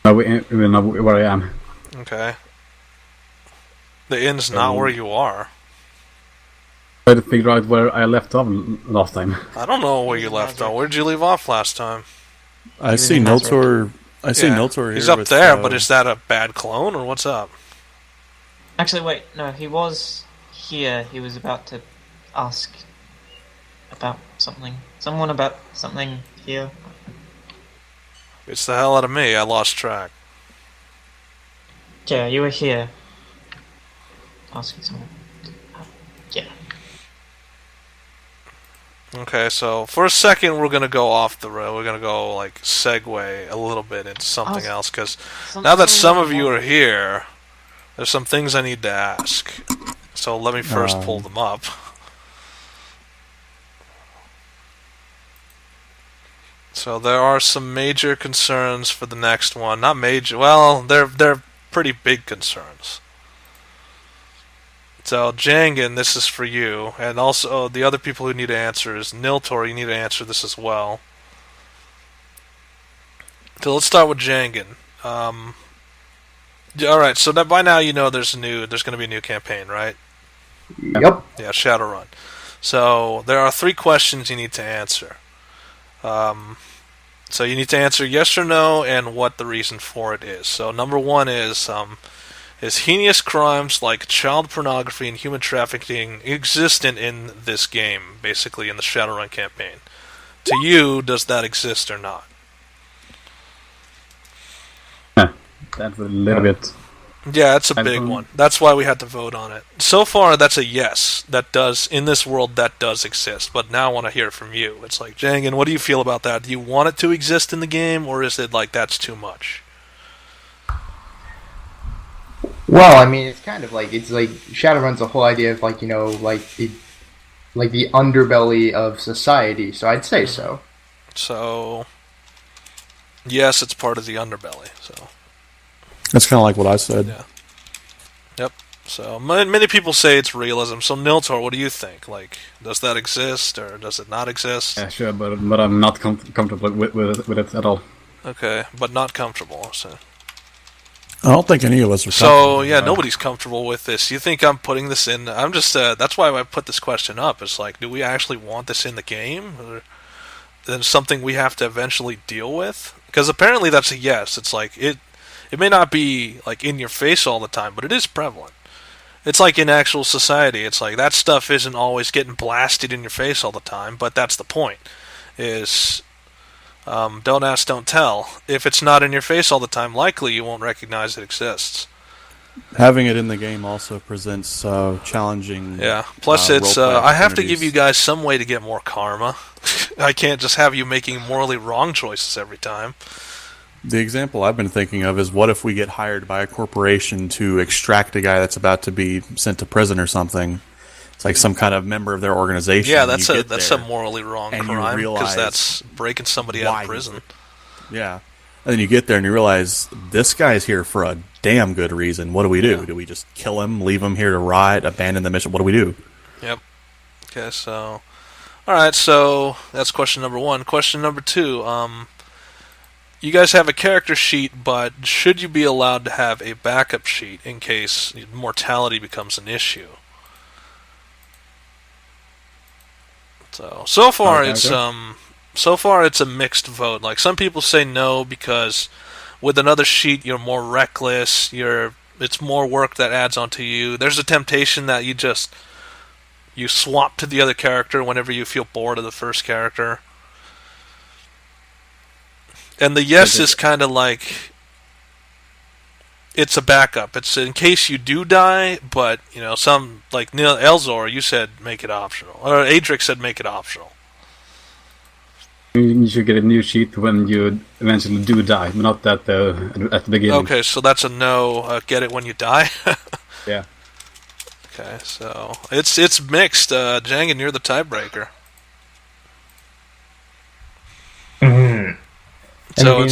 No, we know where I am. Okay. The inn's not where you are. Try to figure out where I left off last time. I don't know where you left off. Where did you leave off last time? I see Neltor. I see Neltor here. He's up there, but is that a bad clone, or what's up? Actually, wait, no, he was here. He was about to ask about something. Someone about something here. It's the hell out of me. I lost track. Yeah, you were here. Asking someone. Yeah. Okay, so for a second we're going to go off the road. We're going to go, like, segue a little bit into something else, because now that some of you are here, there's some things I need to ask. So let me first pull them up. So there are some major concerns for the next one. Not major, well, they're pretty big concerns. So Jangan, this is for you, and also the other people who need to answer is Niltor. You need to answer this as well. So let's start with Jangan. All right. So that by now you know there's going to be a new campaign, right? Yep. Yeah, Shadowrun. So there are 3 questions you need to answer. So you need to answer yes or no, and what the reason for it is. So number 1 is heinous crimes like child pornography and human trafficking existent in this game, basically in the Shadowrun campaign? To you, does that exist or not? That's a little bit. Yeah, it's a big one. That's why we had to vote on it. So far, that's a yes. That does, in this world, that does exist. But now I want to hear it from you. It's like, Jangan, what do you feel about that? Do you want it to exist in the game, or is it like that's too much? Well, I mean, it's like Shadowrun's the whole idea of like the underbelly of society. So I'd say so. So yes, it's part of the underbelly. So that's kind of like what I said. Yeah. Yep. So many people say it's realism. So Niltor, what do you think? Like, does that exist or does it not exist? Yeah, sure, but I'm not comfortable with it at all. Okay, but not comfortable. So. I don't think any of us are. So yeah, nobody's comfortable with this. You think I'm putting this in? I'm just. That's why I put this question up. It's like, do we actually want this in the game, or then something we have to eventually deal with? Because apparently that's a yes. It's like it may not be like in your face all the time, but it is prevalent. It's like in actual society. It's like that stuff isn't always getting blasted in your face all the time, but that's the point. Is don't ask, don't tell. If it's not in your face all the time, likely you won't recognize it exists. Having it in the game also presents challenging. Yeah. Plus, it's I have to give you guys some way to get more karma. I can't just have you making morally wrong choices every time. The example I've been thinking of is, what if we get hired by a corporation to extract a guy that's about to be sent to prison or something? It's like some kind of member of their organization. Yeah, that's a morally wrong crime, because that's breaking somebody out of prison. Yeah. And then you get there and you realize, this guy's here for a damn good reason. What do we do? Yeah. Do we just kill him, leave him here to rot, abandon the mission? What do we do? Yep. Okay, so... Alright, so that's question number 1. Question number 2, you guys have a character sheet, but should you be allowed to have a backup sheet in case mortality becomes an issue? So far it's a mixed vote. Like, some people say no because with another sheet you're more reckless, you're it's more work that adds onto you. There's a temptation that you swap to the other character whenever you feel bored of the first character. And the yes is kind of like, it's a backup. It's in case you do die, but, some, like Neil Elzor, you said make it optional. Or Adric said make it optional. You should get a new sheet when you eventually do die, but not at the beginning. Okay, so that's a no, get it when you die? Yeah. Okay, so it's mixed. Jangan, you're the tiebreaker. So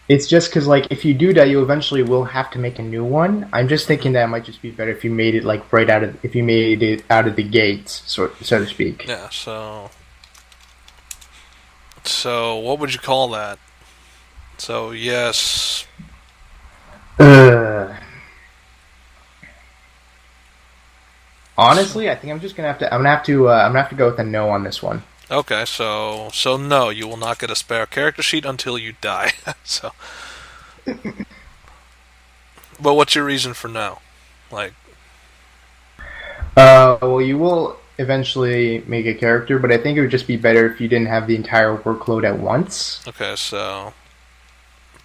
it's just because, like, if you do that, you eventually will have to make a new one. I'm just thinking that it might just be better if you made it, like, if you made it out of the gates, so to speak. Yeah, so what would you call that? So, yes. Honestly, I think I'm gonna have to go with a no on this one. Okay, so no, you will not get a spare character sheet until you die. So, but what's your reason for no? Like, well, you will eventually make a character, but I think it would just be better if you didn't have the entire workload at once. Okay, so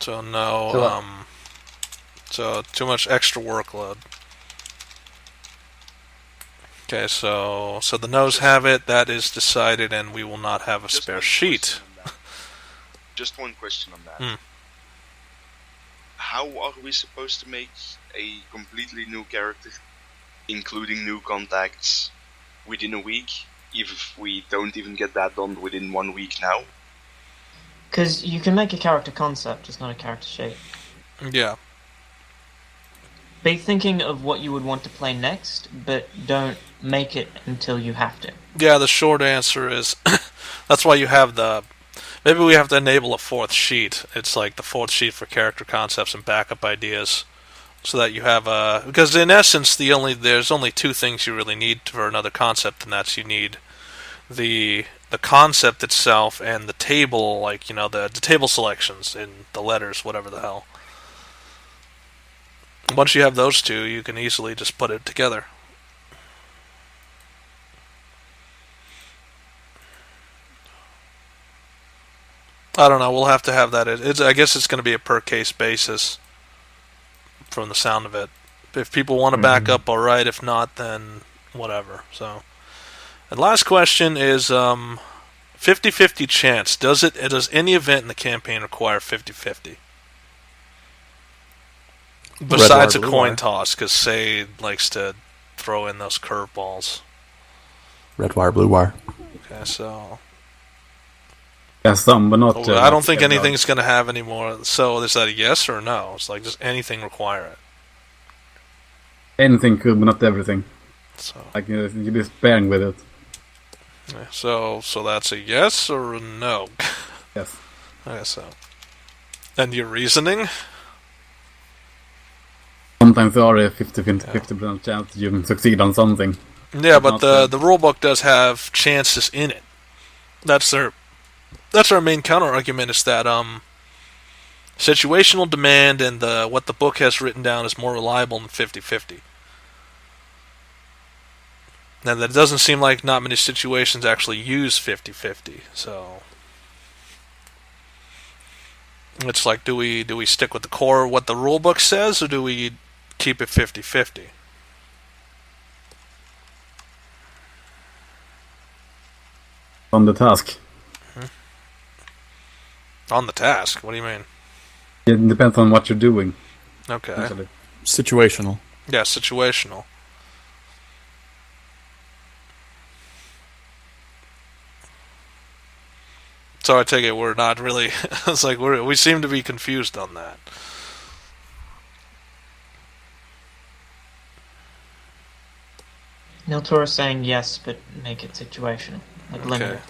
no, so too much extra workload. Okay, so the no's have it. That is decided, and we will not have a spare sheet. Just one question on that. How are we supposed to make a completely new character, including new contacts, within a week, if we don't even get that done within 1 week now? Because you can make a character concept, just not a character shape. Yeah. Be thinking of what you would want to play next, but don't make it until you have to. Yeah, the short answer is that's why you have maybe we have to enable a fourth sheet. It's like the fourth sheet for character concepts and backup ideas, so that you have because in essence there's only two things you really need for another concept, and that's you need the concept itself and the table, like the table selections in the letters, whatever the hell. Once you have those two, you can easily just put it together. I don't know. We'll have to have that. I guess it's going to be a per-case basis from the sound of it. If people want to back up, all right. If not, then whatever. So, and last question is 50-50 chance. Does any event in the campaign require 50-50? Besides a coin toss, because Say likes to throw in those curveballs. Red wire, blue wire. Okay, so... Yeah, some, but not... I don't think anything's going to have any more. So is that a yes or a no? It's like, does anything require it? Anything could, but not everything. So, like, you're just pairing with it. Yeah, so that's a yes or a no? Yes. Okay, so... And your reasoning? Sometimes there are a 50% chance that you can succeed on something. Yeah, but the rulebook does have chances in it. That's our main counter argument, is that situational demand and what the book has written down is more reliable than 50-50. And that it doesn't seem like not many situations actually use 50-50. So it's like, do we stick with the core what the rulebook says, or do we keep it 50-50? On the task. On the task? What do you mean? It depends on what you're doing. Okay. Actually. Situational. Yeah, situational. So I take it we're not really... It's like we seem to be confused on that. Niltor is saying yes, but make it situational. Like linear.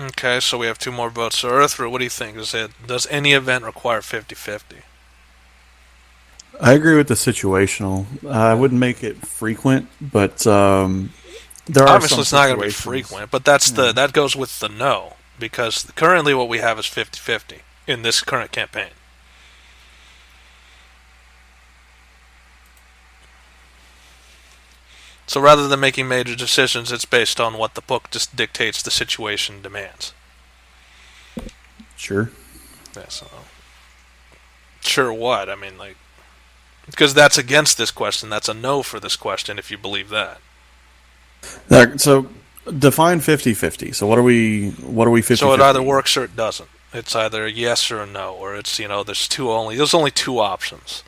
Okay, so we have two more votes. So Earthroot, what do you think? Does any event require 50-50? I agree with the situational. I wouldn't make it frequent, but there are Obviously, some it's not going to be situations- frequent, but that goes with the no, because currently what we have is 50-50 in this current campaign. So rather than making major decisions, it's based on what the book just dictates the situation demands. Sure. Yeah, so sure what? I mean, like, because that's against this question. That's a no for this question if you believe that. So define 50-50. So what are we 50-50? So it either works or it doesn't. It's either a yes or a no, or it's, there's only two options.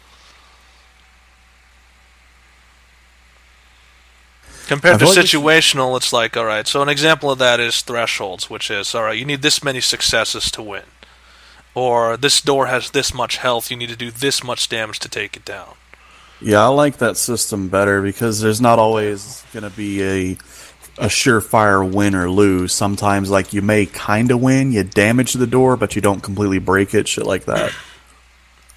Compared to situational, it's like, alright, so an example of that is thresholds, which is, alright, you need this many successes to win. Or this door has this much health, you need to do this much damage to take it down. Yeah, I like that system better because there's not always going to be a surefire win or lose. Sometimes, like, you may kind of win, you damage the door, but you don't completely break it, shit like that.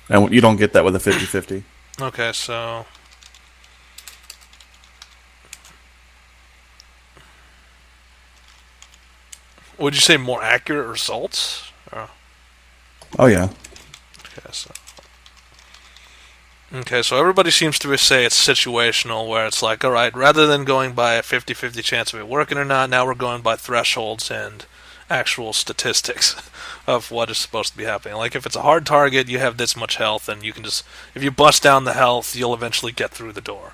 And you don't get that with a 50-50. Okay, so... Would you say more accurate results? Oh, yeah. Okay, so everybody seems to say it's situational, where it's like, alright, rather than going by a 50-50 chance of it working or not, now we're going by thresholds and actual statistics of what is supposed to be happening. Like, if it's a hard target, you have this much health, and you can just... If you bust down the health, you'll eventually get through the door.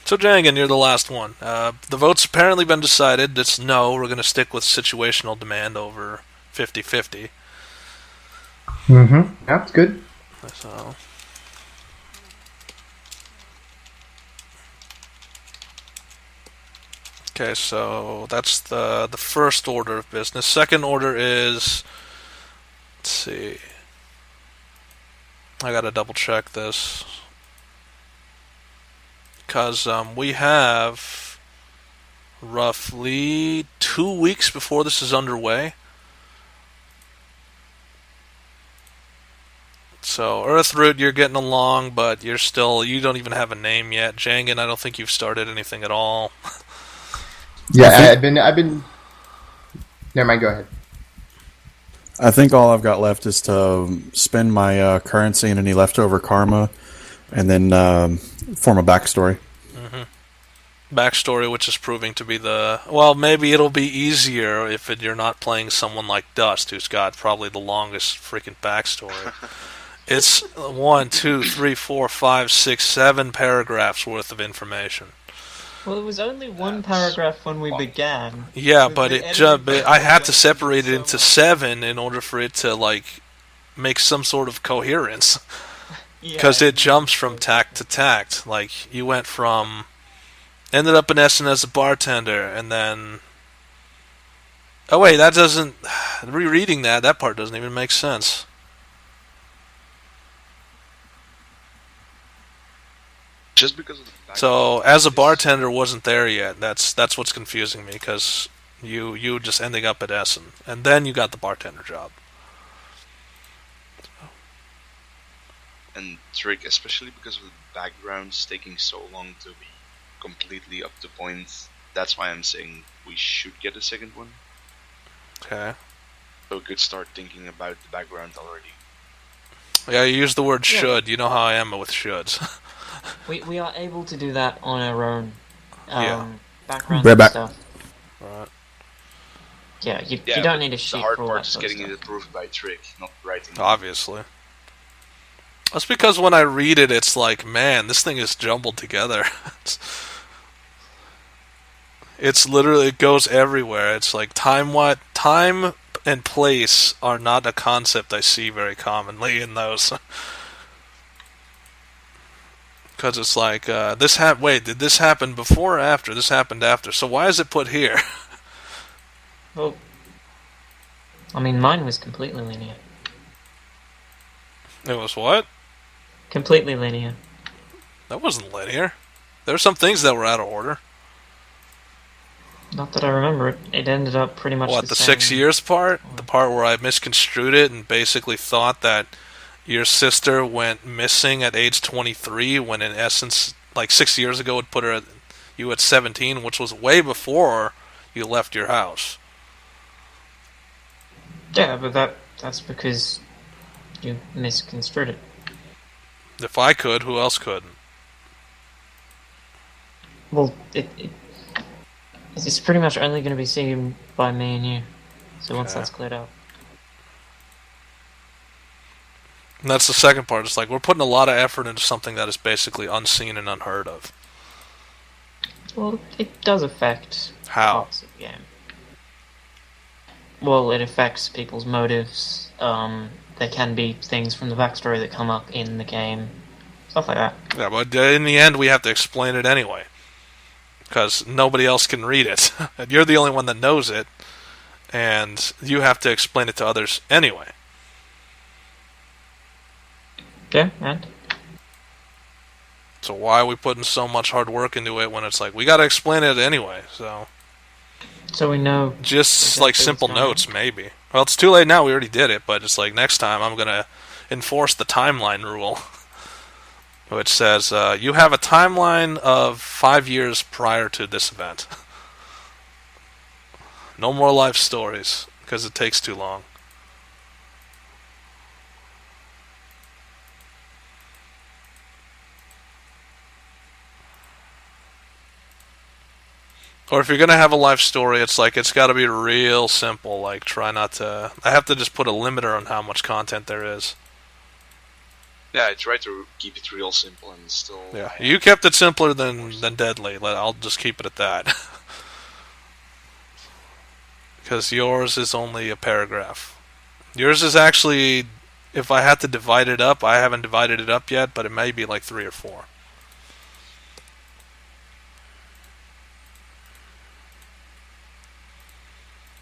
So, Jangan, you're the last one. The vote's apparently been decided. It's no, we're going to stick with situational demand over 50-50. Mm-hmm. That's good. So... Okay, so that's the first order of business. Second order is... Let's see. I gotta double check this. Because we have roughly 2 weeks before this is underway. So, Earthroot, you're getting along, but you don't even have a name yet. Jangan, I don't think you've started anything at all. Yeah, I've been... Never mind, go ahead. I think all I've got left is to spend my currency and any leftover karma, and then form a backstory. Backstory, which is proving to be maybe it'll be easier if you're not playing someone like Dust, who's got probably the longest freaking backstory. It's 1, 2, 3, 4, 5, 6, 7 paragraphs worth of information. Well, it was only one paragraph when we began. Yeah, but I had to separate it into 7 in order for it to, like, make some sort of coherence. Because it jumps from tact to tact. Like, you went from... Ended up in Essen as a bartender, and then... Oh wait, that doesn't... Rereading that part doesn't even make sense. Just because of the fact So, as a bartender wasn't there yet. That's what's confusing me, because you just ending up at Essen. And then you got the bartender job. And Trick, especially because of the backgrounds taking so long to be completely up to point, that's why I'm saying we should get a second one. Okay. So we could start thinking about the background already. Yeah, you use the word should. You know how I am with shoulds. We are able to do that on our own. Background Right back. stuff. Right. Yeah, you don't need a sheet The hard for all part that is sort of getting it stuff. approved by Trick, not writing. Obviously. That's because when I read it, it's like, man, this thing is jumbled together. It's literally, it goes everywhere. It's like, time and place are not a concept I see very commonly in those. Because it's like, did this happen before or after? This happened after. So why is it put here? Well, I mean, mine was completely linear. It was what? Completely linear. That wasn't linear. There were some things that were out of order. Not that I remember it. It ended up pretty much What, the same. 6 years part? The part where I misconstrued it and basically thought that your sister went missing at age 23, when in essence, like 6 years ago, it put you at 17, which was way before you left your house. Yeah, but that's because you misconstrued it. If I could, who else couldn't? Well, it's pretty much only going to be seen by me and you. So once that's cleared out. And that's the second part. It's like we're putting a lot of effort into something that is basically unseen and unheard of. Well, it does affect How? parts of the game. Well, it affects people's motives. There can be things from the backstory that come up in the game. Stuff like that. Yeah, but in the end, we have to explain it anyway. Because nobody else can read it. And you're the only one that knows it. And you have to explain it to others anyway. Yeah, and? So why are we putting so much hard work into it when it's like, we gotta explain it anyway, so... So we know... Just like simple notes, maybe. Well, it's too late now, we already did it, but it's like next time I'm gonna enforce the timeline rule. Which says, you have a timeline of 5 years prior to this event. No more life stories, because it takes too long. Or if you're going to have a life story, it's like, it's got to be real simple. Like, try not to... I have to just put a limiter on how much content there is. Yeah, I try to keep it real simple and still... Yeah, you kept it simpler than Deadly. I'll just keep it at that. Because yours is only a paragraph. Yours is actually... If I had to divide it up, I haven't divided it up yet, but it may be like 3 or 4.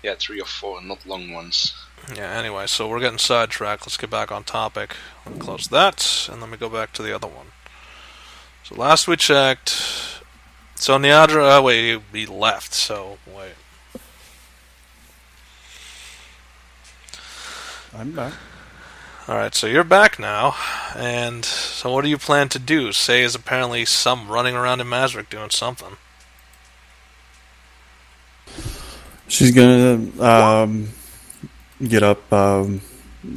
Yeah, 3 or 4, not long ones. Yeah, anyway, so we're getting sidetracked. Let's get back on topic. Let me close that, and let me go back to the other one. So last we checked... So Niadra... wait, he left, so... Wait. I'm back. Alright, so you're back now, and... So what do you plan to do? Say is apparently some running around in Mazric doing something. She's gonna get up,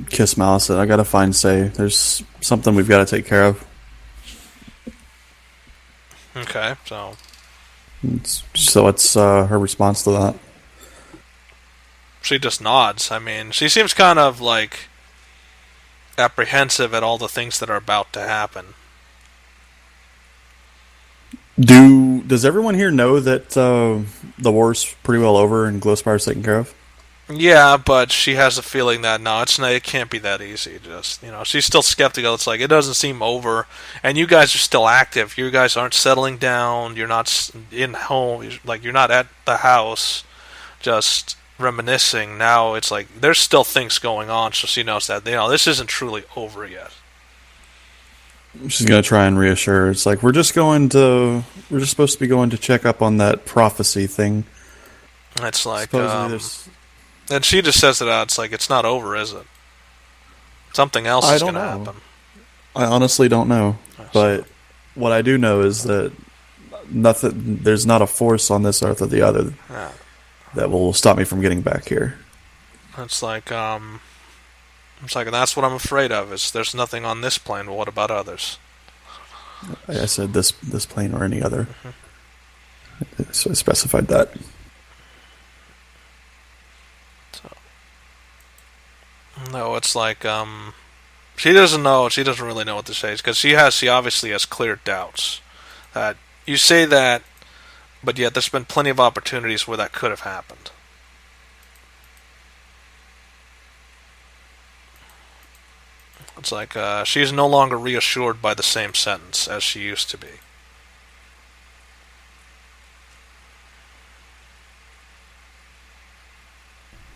kiss Malice. I gotta find Say. There's something we've got to take care of. Okay, so... What's her response to that? She just nods. I mean, she seems kind of, like... apprehensive at all the things that are about to happen. Does everyone here know that the war's pretty well over and Glowspire's taken care of? Yeah, but she has a feeling that no, it can't be that easy. Just she's still skeptical. It's like it doesn't seem over, and you guys are still active. You guys aren't settling down. You're not in home. Like you're not at the house, just reminiscing. Now it's like there's still things going on. So she knows that this isn't truly over yet. She's gonna try and reassure her. It's like we're just supposed to be going to check up on that prophecy thing. It's like and she just says it out. It's like it's not over, is it? Something else is gonna happen. I honestly don't know, but what I do know is that there's not a force on this earth or the other that will stop me from getting back here. It's like and that's what I'm afraid of. Is there's nothing on this plane, but what about others? I said this plane or any other. Mm-hmm. So I specified that. So, no, it's like she doesn't know. She doesn't really know what to say because she obviously has clear doubts. That you say that, but yet there's been plenty of opportunities where that could have happened. It's like she's no longer reassured by the same sentence as she used to be.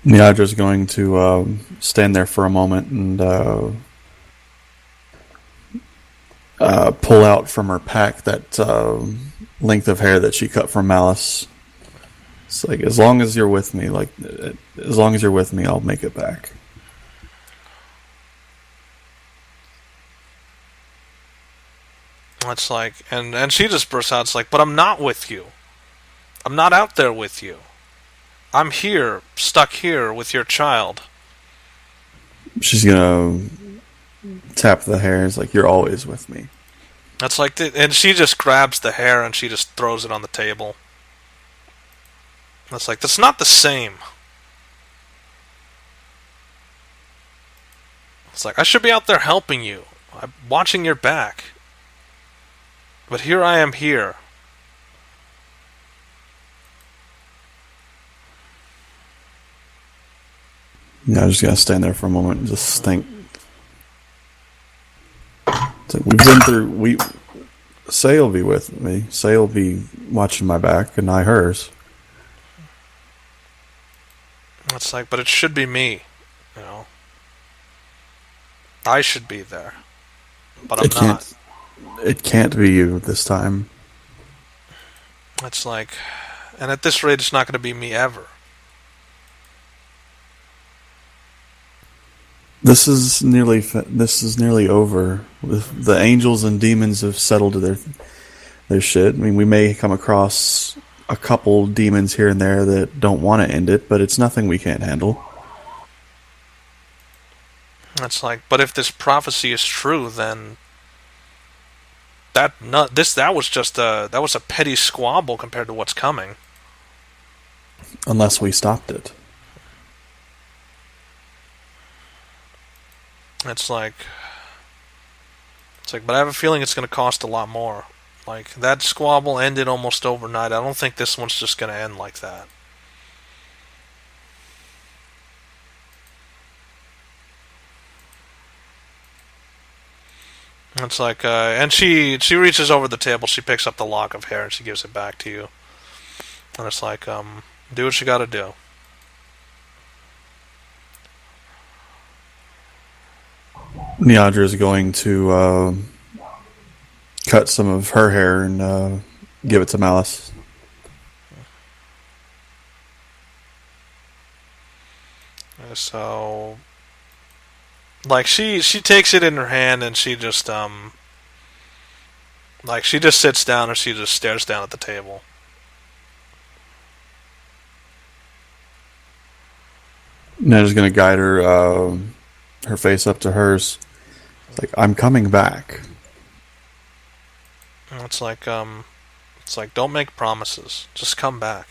Niadra's going to stand there for a moment and pull out from her pack that length of hair that she cut from Malice. It's like, as long as you're with me, I'll make it back. It's like, and she just bursts out, it's like, but I'm not with you. I'm not out there with you. I'm here, stuck here with your child. She's gonna tap the hair. It's like, you're always with me. That's like, and she just grabs the hair and she just throws it on the table. That's like, that's not the same. It's like, I should be out there helping you. I'm watching your back. But here I am here. Yeah, I'm just gonna stand there for a moment and just think. It's like, we've been through. Say will be with me. Say will be watching my back, and I hers. It's like, but it should be me. You know, I should be there, but I'm not. It can't be you this time. It's like, and at this rate, it's not going to be me ever. This is nearly over. The angels and demons have settled to their shit. I mean, we may come across a couple demons here and there that don't want to end it, but it's nothing we can't handle. It's like, but if this prophecy is true, then that was just a petty squabble compared to what's coming. Unless we stopped it. It's like, but I have a feeling it's going to cost a lot more. Like, that squabble ended almost overnight. I don't think this one's just going to end like that. It's like, and she reaches over the table, she picks up the lock of hair, and she gives it back to you. And it's like, do what you gotta do. Neandra is going to cut some of her hair and give it to Malice. So, like, she takes it in her hand and she just she just sits down and she just stares down at the table. Neandra's going to guide her face up to hers. It's like, I'm coming back. It's like, don't make promises. Just come back.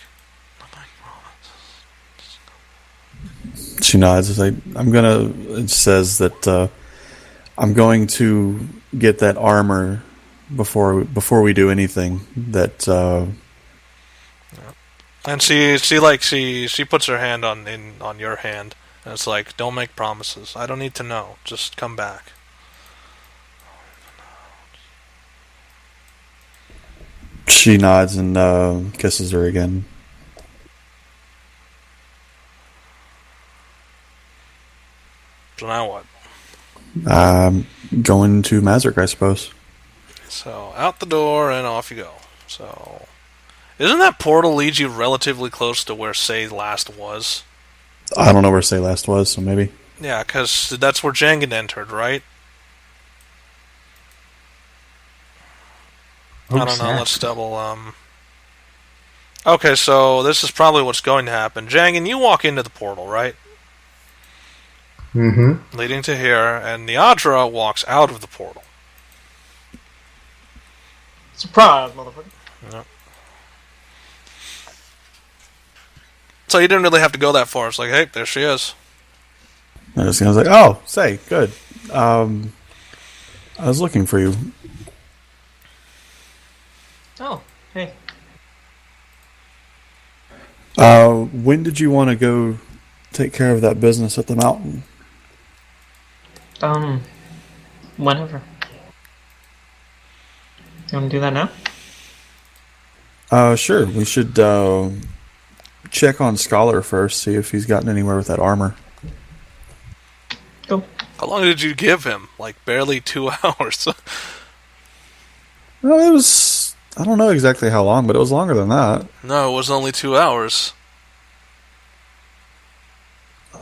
She nods. It's like, it says that I'm going to get that armor before we do anything. That and she puts her hand on your hand, and it's like, don't make promises. I don't need to know. Just come back. She nods and kisses her again. So now what? Going to Mazurk, I suppose. So, out the door and off you go. So, isn't that portal lead you relatively close to where Say last was? I don't know where Say last was, so maybe. Yeah, because that's where Jangan entered, right? I don't know, let's double, Okay, so this is probably what's going to happen. Jangan, you walk into the portal, right? Mm-hmm. Leading to here, and Neandra walks out of the portal. Surprise, motherfucker. Yep. So you didn't really have to go that far. It's like, hey, there she is. I was like, oh, Say, good. I was looking for you. Oh, hey. When did you want to go take care of that business at the mountain? Whenever. You want to do that now? Sure. We should check on Scholar first, see if he's gotten anywhere with that armor. Cool. How long did you give him? Like, barely 2 hours. Well, it was... I don't know exactly how long, but it was longer than that. No, it was only 2 hours.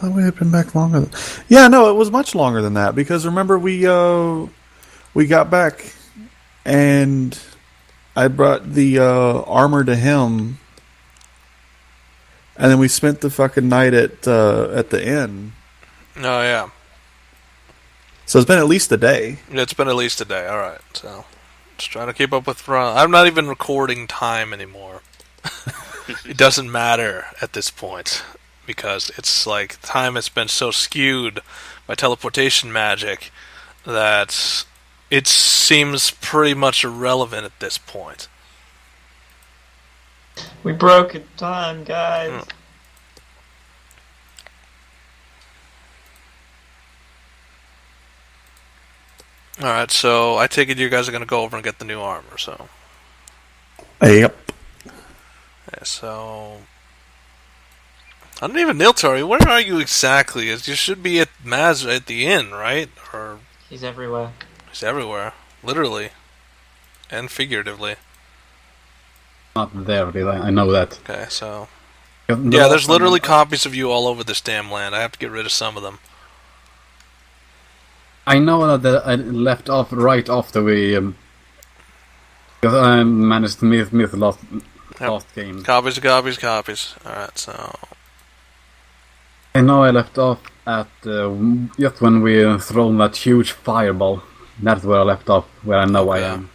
thought we had been back longer. Yeah, no, it was much longer than that because remember we got back and I brought the armor to him, and then we spent the fucking night at the inn. Oh yeah. So it's been at least a day. Yeah, it's been at least a day. All right, so just trying to keep up with. I'm not even recording time anymore. It doesn't matter at this point because it's like time has been so skewed by teleportation magic that it seems pretty much irrelevant at this point. We broke in time, guys. Alright, so I take it you guys are going to go over and get the new armor, so... Yep. Okay, so... I don't even know, Tori, where are you exactly? You should be at Maz at the inn, right? Or... He's everywhere. He's everywhere. Literally. And figuratively. Not there, really. I know that. Okay, so... Yeah, there's literally copies of you all over this damn land. I have to get rid of some of them. I know that I left off right after we... because I managed to miss the last game. Copies. Alright, so... I know I left off at just when we thrown that huge fireball. That's where I left off, where I know I am.